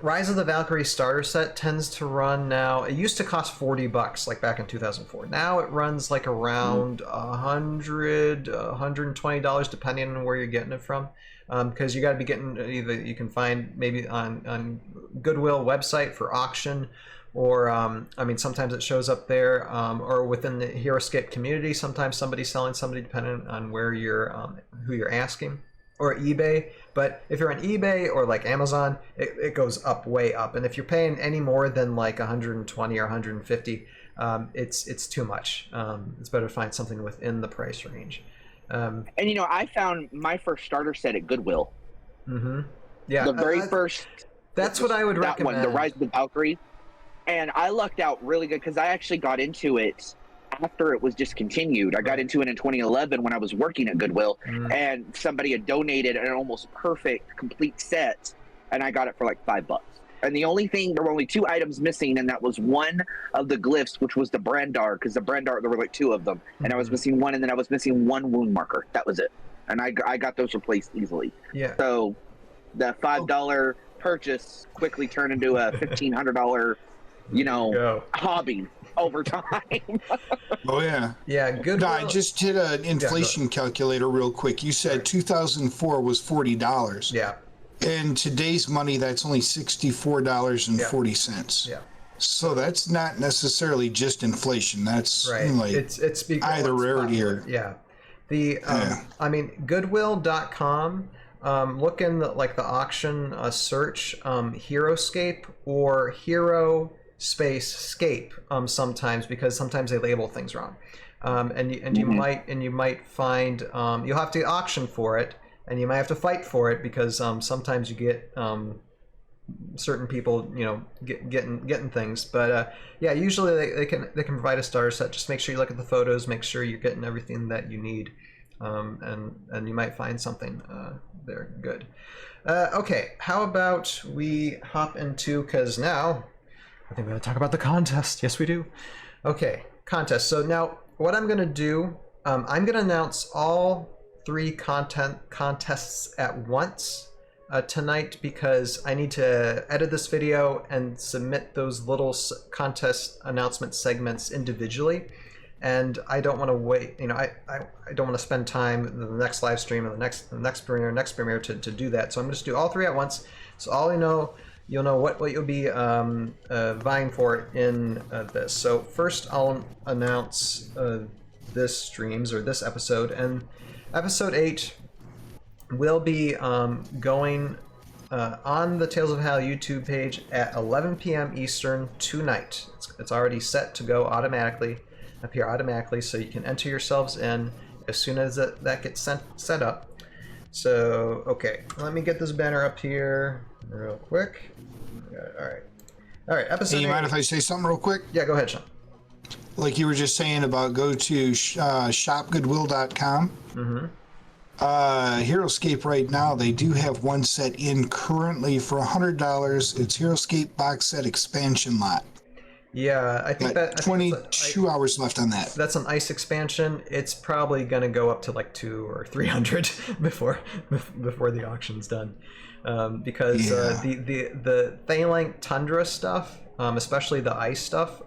Rise of the Valkyrie starter set tends to run now. It used to cost $40, like back in 2004. Now it runs like around $100, $120, depending on where you're getting it from. Because you got to be getting either you can find maybe on Goodwill website for auction, or I mean sometimes it shows up there, or within the HeroScape community. Sometimes somebody's selling somebody, depending on where you're who you're asking, or eBay. But if you're on eBay or like Amazon, it goes up, way up. And if you're paying any more than like 120 or 150, it's too much. It's better to find something within the price range. And you know, I found my first starter set at Goodwill. Yeah, the very first. That's what I would recommend. One, the Rise of the Valkyrie, and I lucked out really good because I actually got into it after it was discontinued. I got into it in 2011 when I was working at Goodwill, and somebody had donated an almost perfect, complete set, and I got it for like $5. And the only thing, there were only 2 items missing, and that was one of the glyphs, which was the Brandar, because the Brandar, there were like 2 of them, and I was missing one, and then I was missing 1 wound marker. That was it. And I got those replaced easily. Yeah. So the $5 purchase quickly turned into a $1,500, you know, hobby over time. Oh, yeah. Yeah, good. No, I just did an inflation calculator real quick. You said 2004 was $40. Yeah. In today's money, that's only $64.40. Yeah. So that's not necessarily just inflation. That's right. Like it's either rarity or I mean, Goodwill.com. Look in the auction search HeroScape or Hero space Scape sometimes, because sometimes they label things wrong, and you might find you'll have to auction for it. And you might have to fight for it, because sometimes you get certain people, you know, getting things. But yeah, usually they can provide a starter set. Just make sure you look at the photos, make sure you're getting everything that you need, and you might find something there good. Okay, how about we hop into, because now I think we're going to talk about the contest. Yes, we do. Okay, contest. So now what I'm going to do, I'm going to announce all 3 contests at once tonight, because I need to edit this video and submit those little contest announcement segments individually, and I don't want to wait. You know, I don't want to spend time in the next live stream or the next premiere to do that. So I'm going to do all 3 at once. So all you'll know what you'll be vying for in this. So first I'll announce this streams, or this episode, and Episode 8 will be going on the Tales of Valhalla YouTube page at 11 p.m. Eastern tonight. It's already set to go automatically, appear automatically, so you can enter yourselves in as soon as that gets set up. So, okay, let me get this banner up here real quick. All right, episode 8. You mind if I say something real quick? Yeah, go ahead, Sean. Like you were just saying about go to shopgoodwill.com. HeroScape right now, they do have one set in currently for $100. It's HeroScape box set expansion lot. Yeah, I think that 22 hours left on that. That's an ice expansion. It's probably gonna go up to like 200 or 300 before the auction's done, because the Thalank Tundra stuff, especially the ice stuff,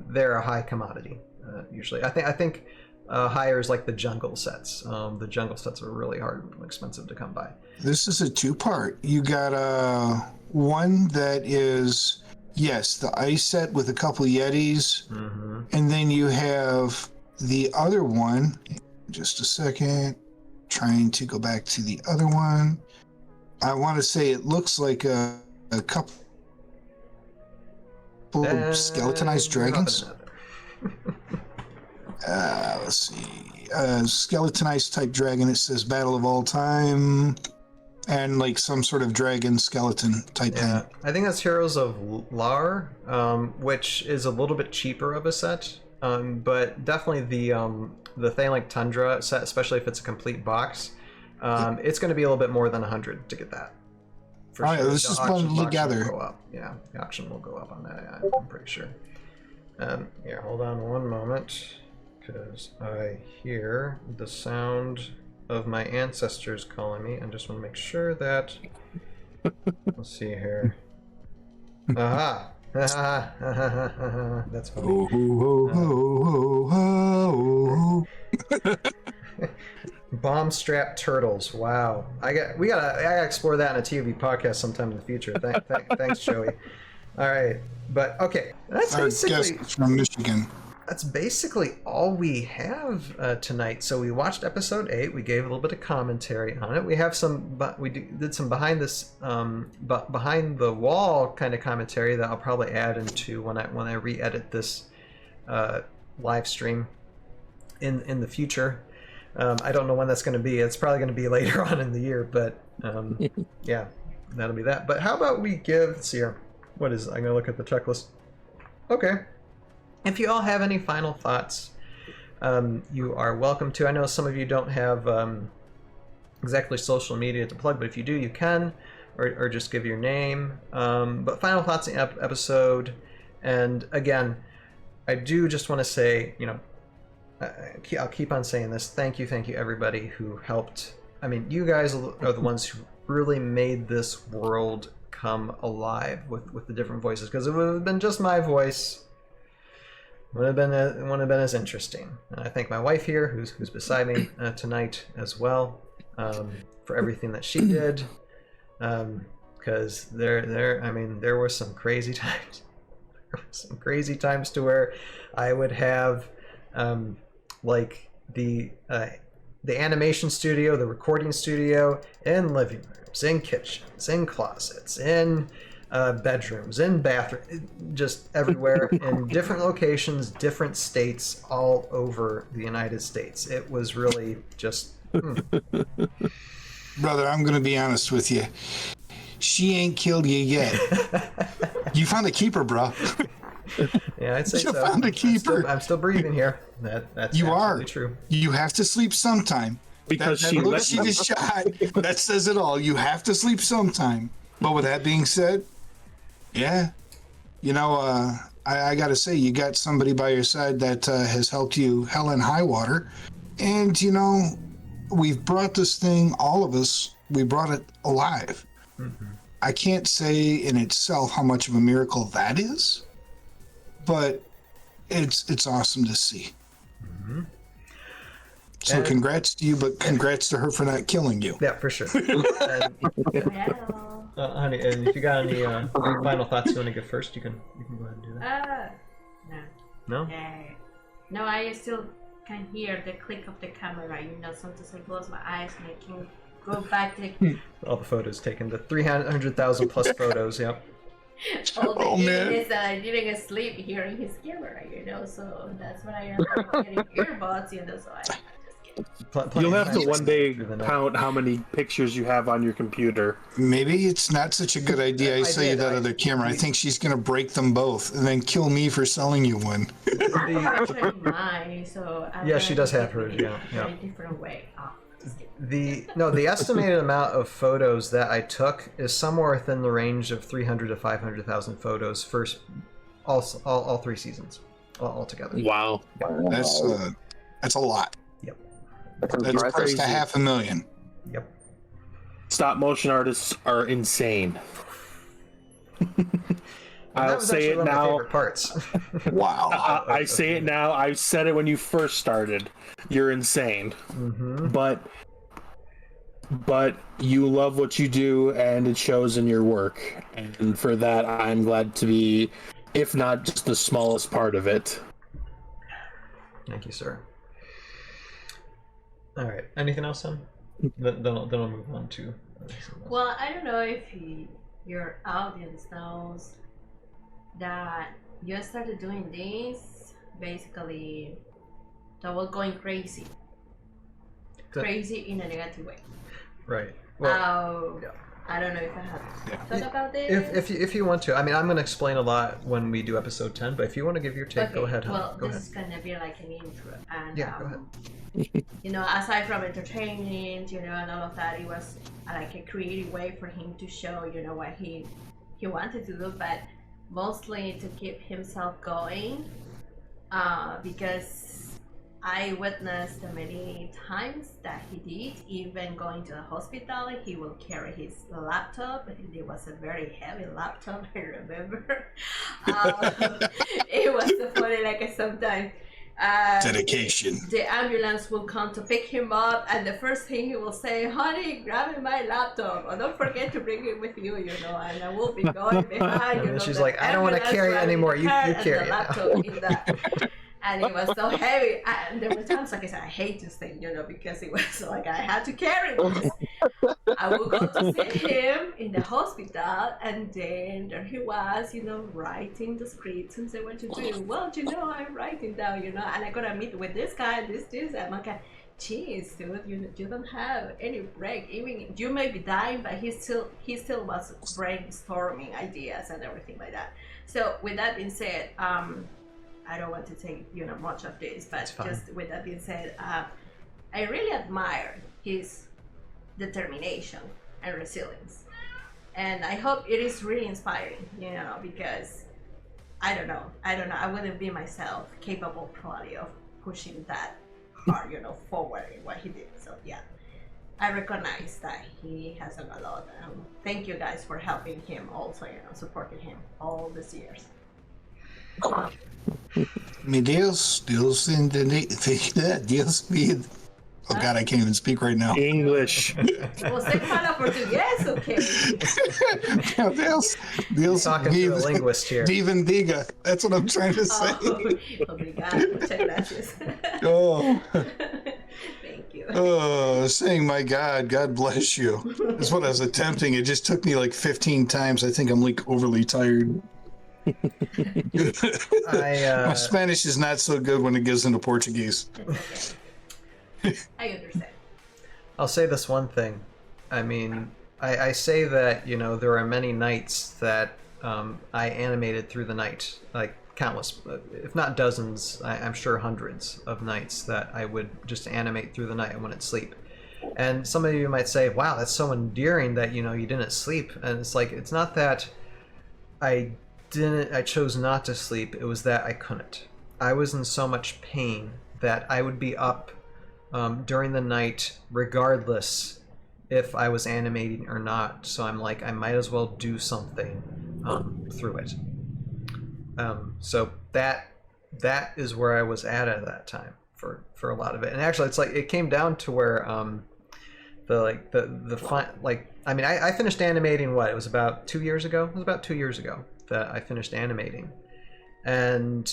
they're a high commodity usually. I think higher is like the jungle sets. The jungle sets are really hard and expensive to come by. This is a two-part. You got one that is, yes, the ice set with a couple Yetis, and then you have the other one. Just a second. Trying to go back to the other one. I want to say it looks like a couple skeletonized dragons. Let's see. Skeletonized type dragon. It says Battle of All Time. And like some sort of dragon skeleton type thing. I think that's Heroes of Lar, which is a little bit cheaper of a set. But definitely the Thalink Tundra set, especially if it's a complete box, it's going to be a little bit more than 100 to get that. For sure. Let's just bundle together. Go up. Yeah, the auction will go up on that. I'm pretty sure. Here, hold on one moment, because I hear the sound of my ancestors calling me. I just want to make sure that. Let's see here. Aha! That's funny. Bomb strap turtles. Wow. I gotta explore that in a TV podcast sometime in the future. Thanks, Joey. All right, but okay. That's basically from Michigan. That's basically all we have tonight. So we watched episode 8. We gave a little bit of commentary on it. We have did some behind the wall kind of commentary that I'll probably add into when I re-edit this live stream in the future. I don't know when that's going to be. It's probably going to be later on in the year, but yeah, that'll be that. But how about we give? Let's see here. What is? I'm going to look at the checklist. Okay. If you all have any final thoughts, you are welcome to. I know some of you don't have exactly social media to plug, but if you do, you can, or just give your name. But final thoughts on the episode, and again, I do just want to say, I'll keep on saying this. Thank you, everybody who helped. I mean, you guys are the ones who really made this world come alive with the different voices, because it would have been just my voice. Wouldn't have been as interesting. And I thank my wife here, who's beside me tonight as well, for everything that she did. Because there were some crazy times. Some crazy times to where I would have like the animation studio, the recording studio, in living rooms, in kitchens, in closets, in bedrooms, in bathrooms, just everywhere, in different locations, different states, all over the United States. It was really just... Brother, I'm going to be honest with you. She ain't killed you yet. You found a keeper, bro. Yeah, I'd say you found a keeper. I'm still breathing here. That's you absolutely are true. You have to sleep sometime. Because she just shot. That says it all. You have to sleep sometime. But with that being said, yeah, I got to say, you got somebody by your side that has helped you hell and high water. And, we've brought this thing, all of us, we brought it alive. Mm-hmm. I can't say in itself how much of a miracle that is, but it's awesome to see. Mm-hmm. So congrats to you, but congrats to her for not killing you. Yeah, for sure. Honey, and if you got any final thoughts you want to give first, you can go ahead and do that. No? No, I still can hear the click of the camera. Sometimes I close my eyes and I can go back to all the photos taken, the 300,000 plus photos. Yep. All the images that I didn't sleep hearing his camera. So that's when I am getting earbuds. So I. You'll have to one day count how many pictures you have on your computer. Maybe it's not such a good idea. I saw you that other camera. I think she's going to break them both and then kill me for selling you one. Actually mine, so yeah, she does have hers. Yeah. In a different way. The estimated amount of photos that I took is somewhere within the range of 300 to 500,000 photos for all 3 seasons altogether. Wow, that's a lot. Yep. That's close to 500,000. Yep. Stop motion artists are insane. I'll say it now. Favorite parts. Wow. I say it now. I said it when you first started. You're insane. Mm-hmm. But you love what you do, and it shows in your work. And for that, I'm glad to be, if not just the smallest part of it. Thank you, sir. All right. Anything else, Sam? Then I'll move on to. Well, I don't know if your audience knows that you started doing this basically toward going crazy. Crazy in a negative way. Right. Well, I don't know if I have to talk about this. If you want to, I mean, I'm going to explain a lot when we do episode 10, but if you want to give your take, okay, go ahead. Well, go this ahead. is going to be like an intro. And, yeah, go ahead. You know, aside from entertainment, you know, and all of that, it was like a creative way for him to show, you know, what he wanted to do, but mostly to keep himself going, because I witnessed the many times that he did, even going to the hospital, he will carry his laptop, and it was a very heavy laptop, I remember. It was so funny, like sometimes dedication. The ambulance will come to pick him up, and the first thing he will say, honey, grab my laptop, or don't forget to bring it with you, you know, and I will be going behind, you know. And she's like, I don't want to carry it anymore, you carry it. Laptop in that. And it was so heavy, and there were times, like I said, I hate this thing, you know, because it was like I had to carry this. I would go to see him in the hospital, and then there he was, you know, writing the scripts and say what to do. Well, you know, I'm writing down, you know, and I gotta meet with this guy, this, and I'm like, jeez, dude, you don't have any break. Even you may be dying, but he still was brainstorming ideas and everything like that. So with that being said, I don't want to take, you know, much of this, but just with that being said, I really admire his determination and resilience, and I hope it is really inspiring, you know, because I don't know, I wouldn't be myself capable probably of pushing that hard, you know, forward in what he did. So yeah, I recognize that he has done a lot. Thank you guys for helping him also, you know, supporting him all these years. Mi Dios mío. Oh God, I can't even speak right now. English. Você fala português, okay? Deus talking to a linguist here. Even diga. That's what I'm trying to say. Obrigado, muchas gracias. Oh. Thank you. Oh, saying my God bless you. That's what I was attempting. It just took me like 15 times. I think I'm like overly tired. My Spanish is not so good when it goes into Portuguese. I understand. I'll say this one thing. I mean, I say that, you know, there are many nights that I animated through the night, like countless, if not dozens, I'm sure hundreds of nights that I would just animate through the night. I wouldn't sleep. And some of you might say, wow, that's so endearing that, you know, you didn't sleep. And it's like, it's not that I chose not to sleep. It was that I couldn't. I was in so much pain that I would be up during the night regardless if I was animating or not. So I'm like, I might as well do something through it. So that is where I was at that time for a lot of it. And actually, it's like it came down to where I finished animating. What, it was about 2 years ago. It was about 2 years ago that I finished animating, and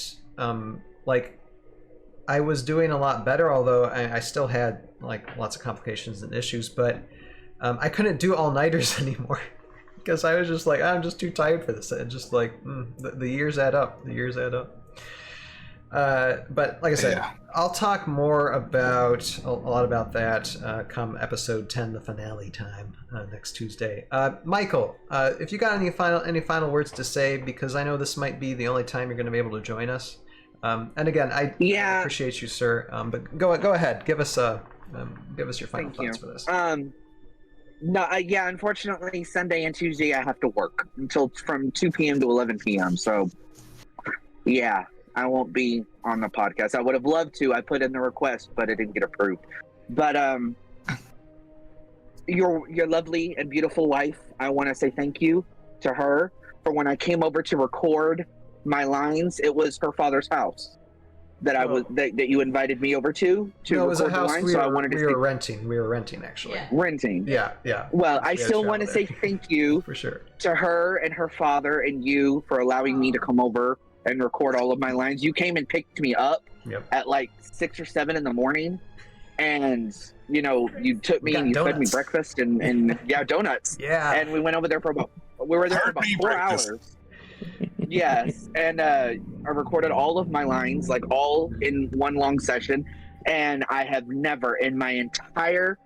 I was doing a lot better, although I still had like lots of complications and issues. But I couldn't do all-nighters anymore because I was just like, I'm just too tired for this. And just like the years add up. The years add up. But like I said, I'll talk more about a lot about that come episode 10, the finale time, next Tuesday. Michael, if you got any final words to say, because I know this might be the only time you're going to be able to join us. And again, I appreciate you, sir. But go ahead, give us your final thoughts for this. Unfortunately, Sunday and Tuesday I have to work from 2 p.m. to 11 p.m. So, yeah, I won't be on the podcast. I would have loved to. I put in the request, but it didn't get approved. But your lovely and beautiful wife, I want to say thank you to her for when I came over to record my lines, it was her father's house that that you invited me over to no, it was a record the house lines. we so were, I wanted to we were renting. We were renting, actually. Yeah. renting. Yeah. Well, I still want to say thank you for sure to her and her father and you for allowing me to come over and record all of my lines. You came and picked me up at like 6 or 7 in the morning, and you took me and you fed me breakfast and donuts. Yeah. And we went over there for about 4 hours. Yes, and I recorded all of my lines, like all in one long session, and I have never in my entire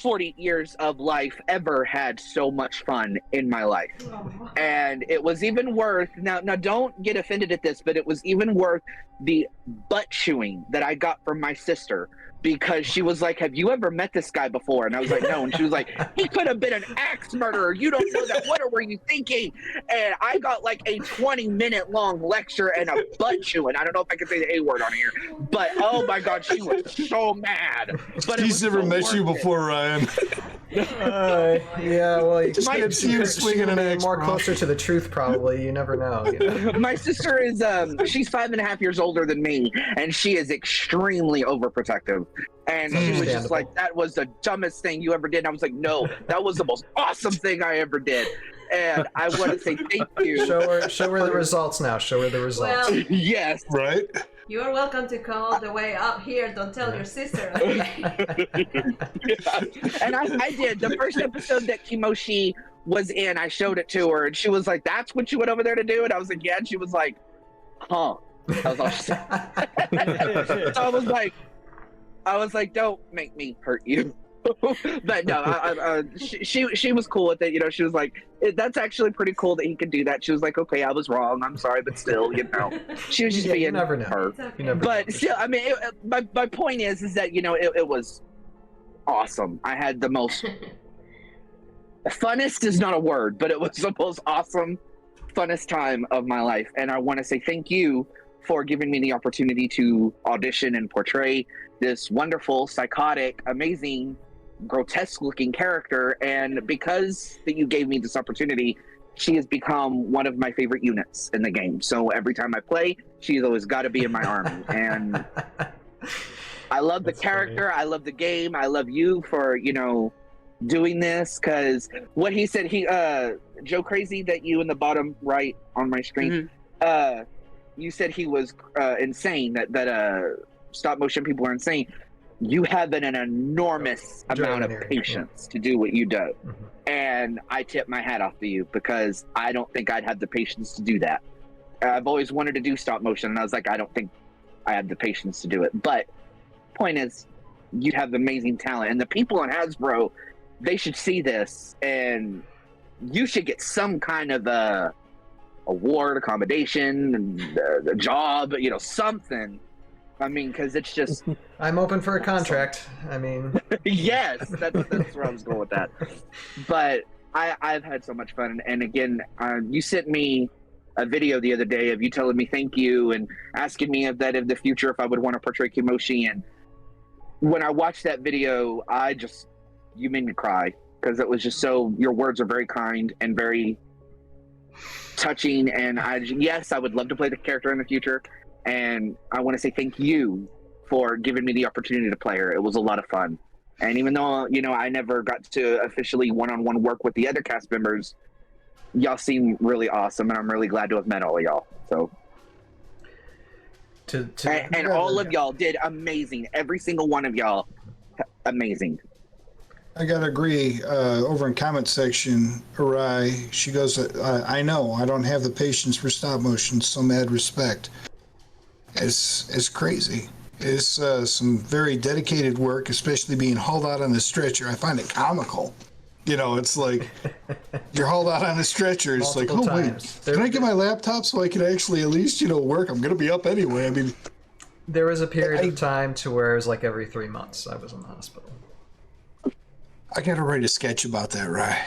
40 years of life ever had so much fun in my life. And it was even worth, now don't get offended at this, but it was even worth the butt chewing that I got from my sister, because she was like, have you ever met this guy before? And I was like, no. And she was like, he could have been an axe murderer. You don't know that. What were you thinking? And I got like a 20-minute long lecture and a butt chewing. I don't know if I can say the A word on here, but oh my God, she was so mad. But he's never met you before, Ryan. Yeah, well, you just could see you swinging an axe. More closer to the truth, probably. You never know. My sister is, she's 5.5 years older than me, and she is extremely overprotective. And she was just like, that was the dumbest thing you ever did. And I was like, no, that was the most awesome thing I ever did. And I want to say thank you. Show her the results now. Show her the results. Well, yes. Right? You are welcome to come all the way up here. Don't tell your sister. And I did. The first episode that Kimoshi was in, I showed it to her, and she was like, that's what you went over there to do? And I was like, yeah. And she was like, huh. That was all she said. So I was like, don't make me hurt you. But no, she was cool with it. She was like, that's actually pretty cool that he could do that. She was like, okay, I was wrong. I'm sorry, but still, she was just being you never know. her. Okay. But still, I mean, my point is that, it was awesome. I had the most funnest is not a word, but it was the most awesome, funnest time of my life. And I want to say thank you for giving me the opportunity to audition and portray this wonderful, psychotic, amazing, grotesque looking character. And because that you gave me this opportunity, she has become one of my favorite units in the game. So every time I play, she's always got to be in my army. And I love the character. Funny. I love the game. I love you for, doing this, because what he said, Joe Crazy, that you in the bottom right on my screen, you said he was insane, that stop motion people are insane. You have an enormous amount of patience to do what you do. And I tip my hat off to you, because I don't think I'd have the patience to do that. I've always wanted to do stop motion, and I was like, I don't think I have the patience to do it. But point is, you have amazing talent, and the people in Hasbro, they should see this, and you should get some kind of award, accommodation, a job, something. I mean, because it's just... I'm open for a contract. I mean... Yes, that's where I was going with that. But I've had so much fun. And again, you sent me a video the other day of you telling me thank you and asking me if the future, if I would want to portray Kimoshi. And when I watched that video, you made me cry, because it was just so... Your words are very kind and very touching. And yes, I would love to play the character in the future. And I want to say thank you for giving me the opportunity to play her. It was a lot of fun. And even though, I never got to officially one-on-one work with the other cast members, y'all seem really awesome, and I'm really glad to have met all of y'all. So, and all of y'all did amazing. Every single one of y'all, amazing. I gotta agree. Over in comment section, Arai, she goes, I know, I don't have the patience for stop motion, so mad respect. It's crazy. It's some very dedicated work, especially being hauled out on the stretcher. I find it comical. It's like you're hauled out on a stretcher. It's multiple like, wait, can I get my laptop so I can actually at least, work? I'm going to be up anyway. I mean, there was a period of time to where it was like every 3 months I was in the hospital. I got to write a sketch about that, right?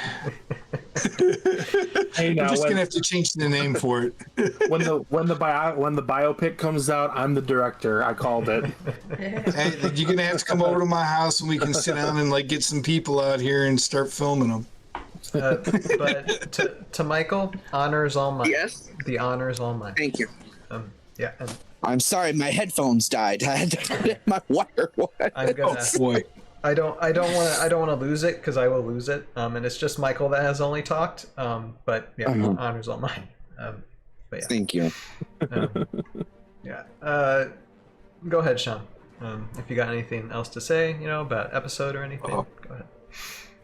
Hey, now, I'm just gonna have to change the name for it. when the biopic comes out, I'm the director. I called it. Hey, you're gonna have to come over to my house and we can sit down and get some people out here and start filming them. But to Michael, honor is all mine. Yes. The honor is all mine. Thank you. Yeah. I'm sorry, my headphones died. I had to put in my wire. I'm gonna. Oh boy. I don't want to lose it because I will lose it. And it's just Michael that has only talked. But yeah, honor's all mine. But yeah. Thank you. Yeah. Go ahead, Sean. If you got anything else to say, about episode or anything, go ahead.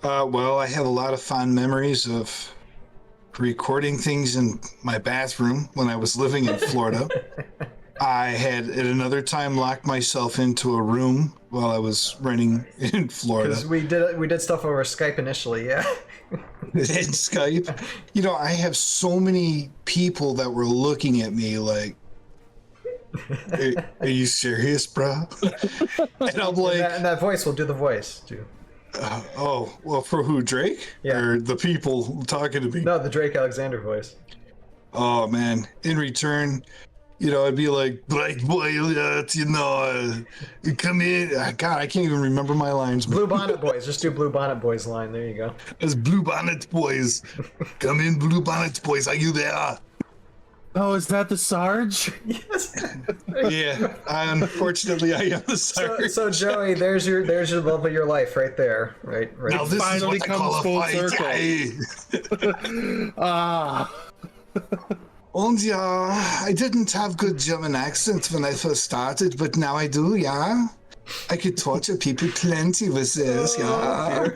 Well, I have a lot of fond memories of recording things in my bathroom when I was living in Florida. I had at another time locked myself into a room while I was renting in Florida. Because we did stuff over Skype initially, yeah. In Skype, I have so many people that were looking at me like, "Are you serious, bro?" And I'm like, and that voice will do the voice too. Well, for who, Drake? Yeah. Or the people talking to me? No, the Drake Alexander voice. Oh man! In return, I'd be like, "Black boy, come in." God, I can't even remember my lines. Blue Bonnet Boys. Just do Blue Bonnet Boys line. There you go. It's Blue Bonnet Boys. Come in, Blue Bonnet Boys. Are you there? Oh, is that the Sarge? Yes. Yeah. Unfortunately, I am the Sarge. So Joey, there's your love of your life right there. Right. Now this finally is what I call comes full a fight. And yeah, I didn't have good German accent when I first started, but now I do, yeah. I could torture people plenty with this, yeah.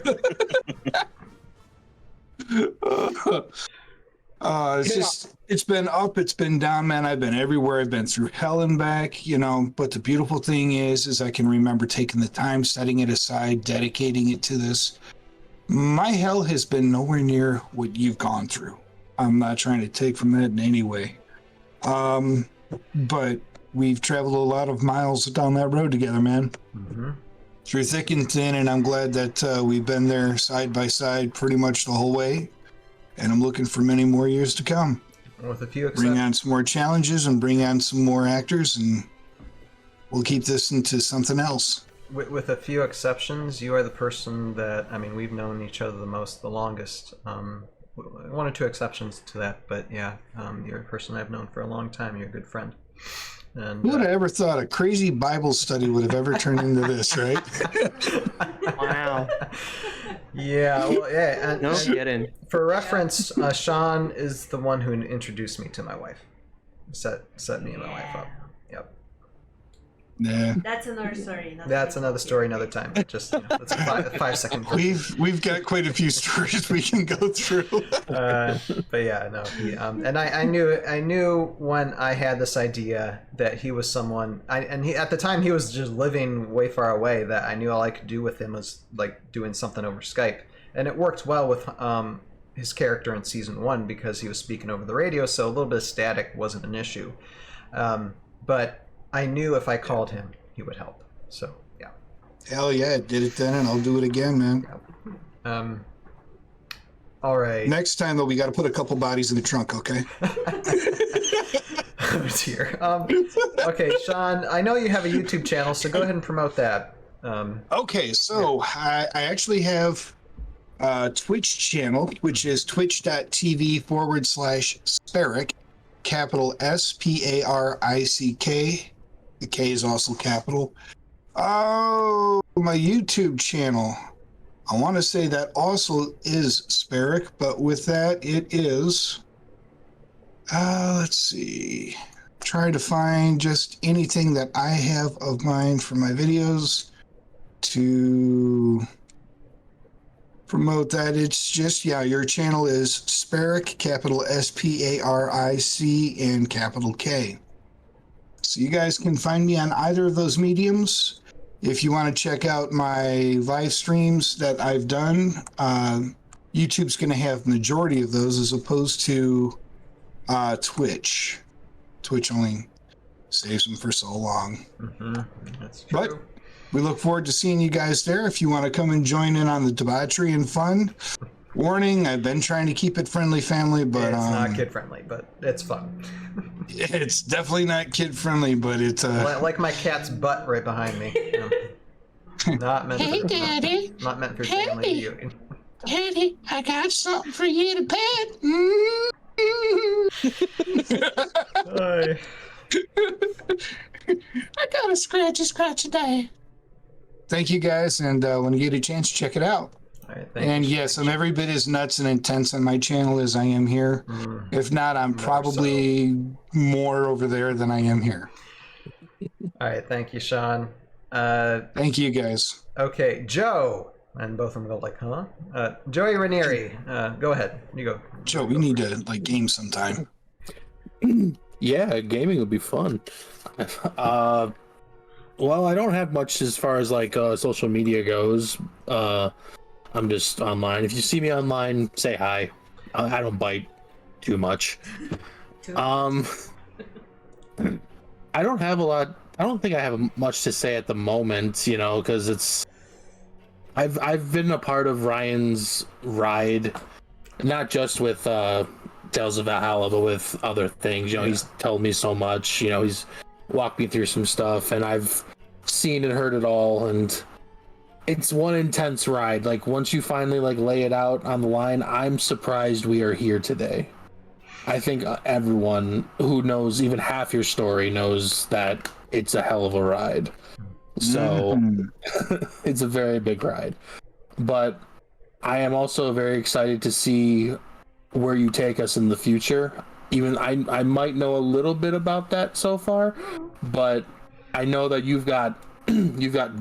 It's been up, it's been down, man. I've been everywhere. I've been through hell and back, but the beautiful thing is I can remember taking the time, setting it aside, dedicating it to this. My hell has been nowhere near what you've gone through. I'm not trying to take from that in any way. But we've traveled a lot of miles down that road together, man. Mm-hmm. Through thick and thin, and I'm glad that we've been there side by side pretty much the whole way. And I'm looking for many more years to come. With a few bring on some more challenges and bring on some more actors, and we'll keep this into something else. With a few exceptions, you are the person that, we've known each other the longest. One or two exceptions to that, but yeah, you're a person I've known for a long time. You're a good friend. And who would have ever thought a crazy Bible study would have ever turned into this, right? Wow. Yeah, well, yeah. And, no kidding. For reference, Sean is the one who introduced me to my wife. Set me and my wife up. Yep. Yeah. That's another story. That's another story, another time. Just that's a 5 second. We've got quite a few stories we can go through. But yeah, no. And I knew when I had this idea that he was someone. At the time he was just living way far away. That I knew all I could do with him was like doing something over Skype, and it worked well with his character in season 1 because he was speaking over the radio, so a little bit of static wasn't an issue. But I knew if I called him, he would help. So, yeah. Hell yeah, did it then, and I'll do it again, man. Yeah. All right. Next time, though, we got to put a couple bodies in the trunk, okay? Oh, dear. Okay, Sean, I know you have a YouTube channel, so go ahead and promote that. Okay, so I actually have a Twitch channel, which is twitch.tv/Sparick, capital SPARICK. The K is also capital. Oh, my YouTube channel. I want to say that also is Sparick, but with that, it is. Let's see. Try to find just anything that I have of mine for my videos to promote that. It's just, your channel is Sparick, capital SPARIC, and capital K. So you guys can find me on either of those mediums. If you want to check out my live streams that I've done, YouTube's going to have majority of those as opposed to Twitch. Twitch only saves them for so long. Mm-hmm. That's true. But we look forward to seeing you guys there. If you want to come and join in on the debauchery and fun. Warning, I've been trying to keep it friendly family, but it's not kid friendly, but it's fun. It's definitely not kid friendly, but it's like my cat's butt right behind me. Not meant for Daddy. Not meant for family viewing. Daddy, I got something for you to pet. I got a scratchy day. Thank you guys, and when you get a chance, check it out. All right, and yes, I'm every bit as nuts and intense on my channel as I am here. If not, I'm probably more over there than I am here. All right, thank you, Sean. Thank you, guys. Okay, Joe. And both of them go like, huh? Joey Ranieri, go ahead. You go. Joe, we need to like game sometime. Yeah, gaming would be fun. Well, I don't have much as far as like social media goes. I'm just online. If you see me online, say hi. I don't bite too much. I don't have a lot. I don't think I have much to say at the moment, you know, because it's. I've been a part of Ryan's ride, not just with Tales of Valhalla, but with other things. You know, he's told me so much. You know, he's walked me through some stuff, and I've seen and heard it all, and it's one intense ride. Like once you finally like lay it out on the line, I'm surprised we are here today. I think everyone who knows even half your story knows that it's a hell of a ride. So it's a very big ride, but I am also very excited to see where you take us in the future. Even I might know a little bit about that so far, but I know that you've got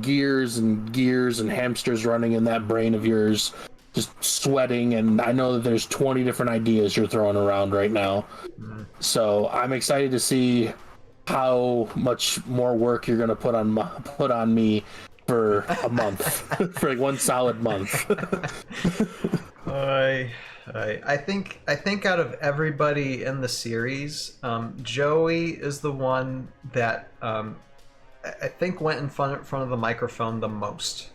gears and hamsters running in that brain of yours, just sweating, and I know that there's 20 different ideas you're throwing around right now. So I'm excited to see how much more work you're gonna put on me for a month, for like one solid month. I think out of everybody in the series, Joey is the one that I think went in front of the microphone the most.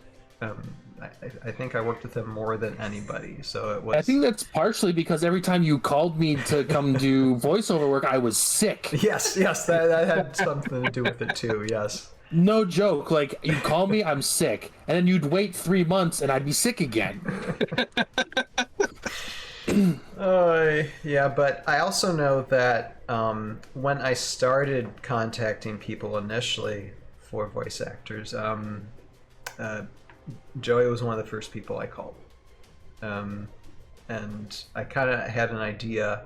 I think I worked with him more than anybody, so it was. I think that's partially because every time you called me to come do voiceover work, I was sick. Yes, that had something to do with it too. Yes. No joke. Like you call me, I'm sick, and then you'd wait 3 months, and I'd be sick again. Yeah, but I also know that when I started contacting people initially for voice actors, Joey was one of the first people I called. And I kind of had an idea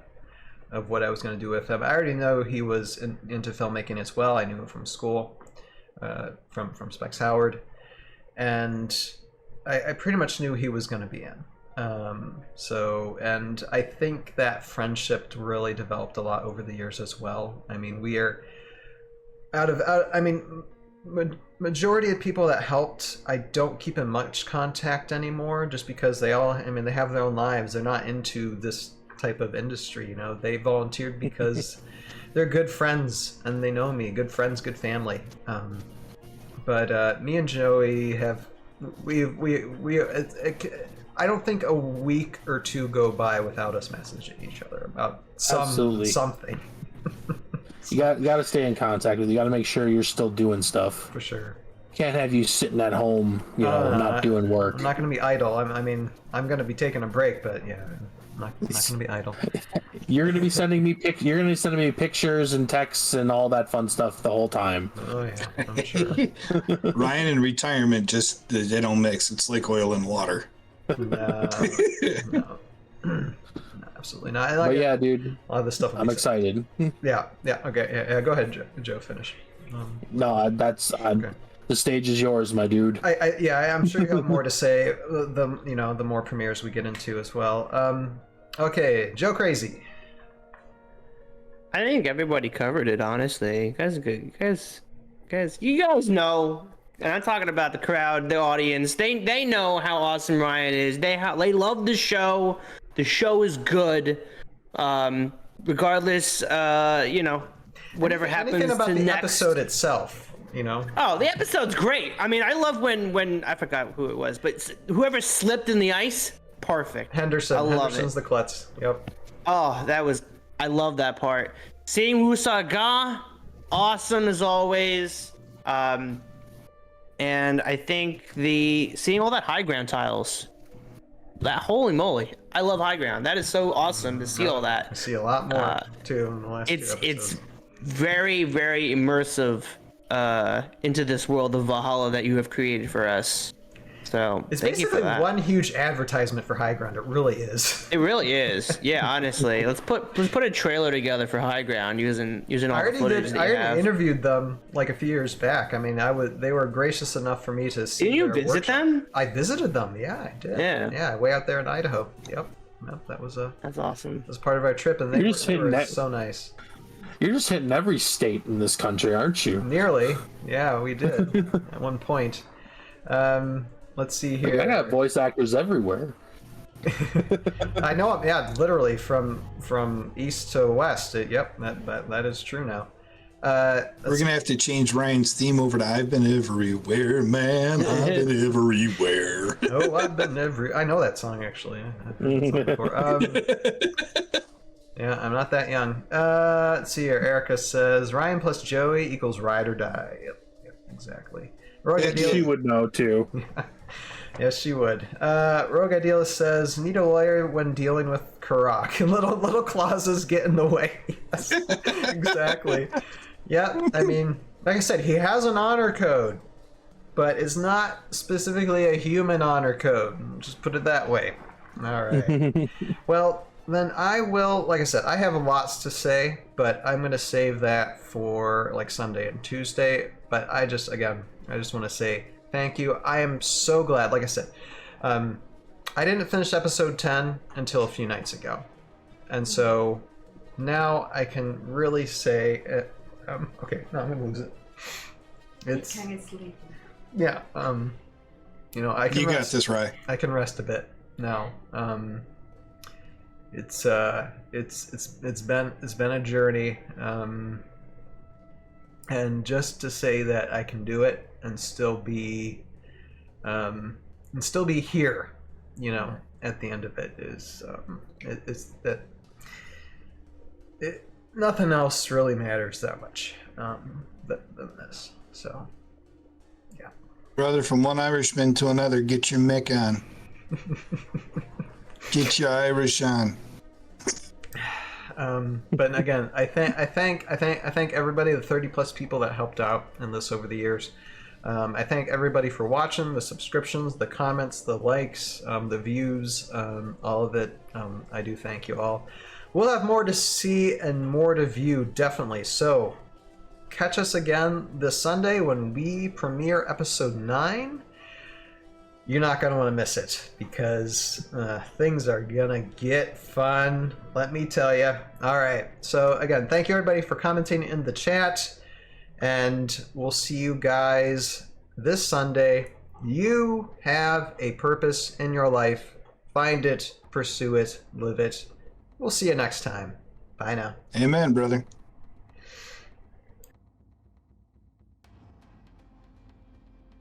of what I was going to do with him. I already know he was into filmmaking as well. I knew him from school, from Specs Howard. And I pretty much knew he was going to be in. And I think that friendship really developed a lot over the years as well. I mean, we are majority of people that helped, I don't keep in much contact anymore, just because they have their own lives. They're not into this type of industry, you know. They volunteered because they're good friends and they know me. Good friends, good family. But me and Joey have I don't think a week or two go by without us messaging each other about something. You got to stay in contact with. You got to make sure you're still doing stuff. For sure. Can't have you sitting at home, not doing work. I'm not going to be idle. I'm going to be taking a break, but yeah, I'm not going to be idle. You're going to be sending me pictures and texts and all that fun stuff the whole time. Oh yeah, I'm sure. Ryan in retirement, just they don't mix. It's like oil and water. No, absolutely not. But yeah, dude, a lot of the stuff. I'm excited. Yeah. Okay. Yeah. Go ahead, Joe. Finish. Okay. The stage is yours, my dude. I'm sure you have more to say. The more premieres we get into as well. Okay, Joe Crazy. I think everybody covered it. Honestly, you guys are good. You guys know. And I'm talking about the crowd, the audience. They know how awesome Ryan is. They love the show. The show is good. Regardless, whatever happens. Anything about to the next episode itself, you know? Oh, the episode's great. I mean, I love when I forgot who it was, but whoever slipped in the ice, perfect. Henderson's the klutz. Yep. Oh, I love that part. Seeing Wusaga, awesome as always. And I think seeing all that high ground tiles, Holy moly! I love High Ground. That is so awesome to see all that. I see a lot more too in the last two episodes. It's very, very immersive into this world of Valhalla that you have created for us. So it's thank you for basically that. one huge advertisement for High Ground. It really is. It really is. Yeah, honestly, let's put a trailer together for High Ground using all the footage that you have. I already interviewed them like a few years back. I mean, they were gracious enough for me to see. Didn't you visit them? I visited them. Yeah, I did. Yeah, way out there in Idaho. Yep, that was That's awesome. That was part of our trip, and they were so nice. You're just hitting every state in this country, aren't you? Nearly. Yeah, we did at one point. Let's see here. I got voice actors everywhere. I know. Yeah, literally from east to west. Yep, that is true now. We're gonna have to change Ryan's theme over to "I've been everywhere, man. I've been everywhere." Oh, I've been I know that song actually. I've heard that song before. Yeah, I'm not that young. Let's see here. Erica says Ryan plus Joey equals ride or die. Yep, exactly. She would know too. Yes, she would. Rogue Idealist says, need a lawyer when dealing with Karak. Little clauses get in the way. Yes, exactly. Yeah, I mean, like I said, he has an honor code, but it's not specifically a human honor code. Just put it that way. All right. Well, then I will, like I said, I have lots to say, but I'm going to save that for like Sunday and Tuesday. But I just want to say thank you. I am so glad. Like I said, I didn't finish episode 10 until a few nights ago. And so now I can really say, okay, no, I'm going to lose it. It's, you can't sleep. Yeah. You know, I can You rest, got this, Rye. I can rest a bit now. It's been a journey. And just to say that I can do it and still be here, you know, at the end of it is nothing else really matters that much than this. So, yeah. Brother, from one Irishman to another, get your Mick on. Get your Irish on. But again, I thank everybody, the 30 plus people that helped out in this over the years. I thank everybody for watching, the subscriptions, the comments, the likes, the views, all of it. I do thank you all. We'll have more to see and more to view, definitely. So catch us again this Sunday when we premiere episode 9. You're not going to want to miss it because things are going to get fun, let me tell you. All right. So, again, thank you, everybody, for commenting in the chat. And we'll see you guys this Sunday. You have a purpose in your life. Find it, pursue it, live it. We'll see you next time. Bye now. Amen, brother.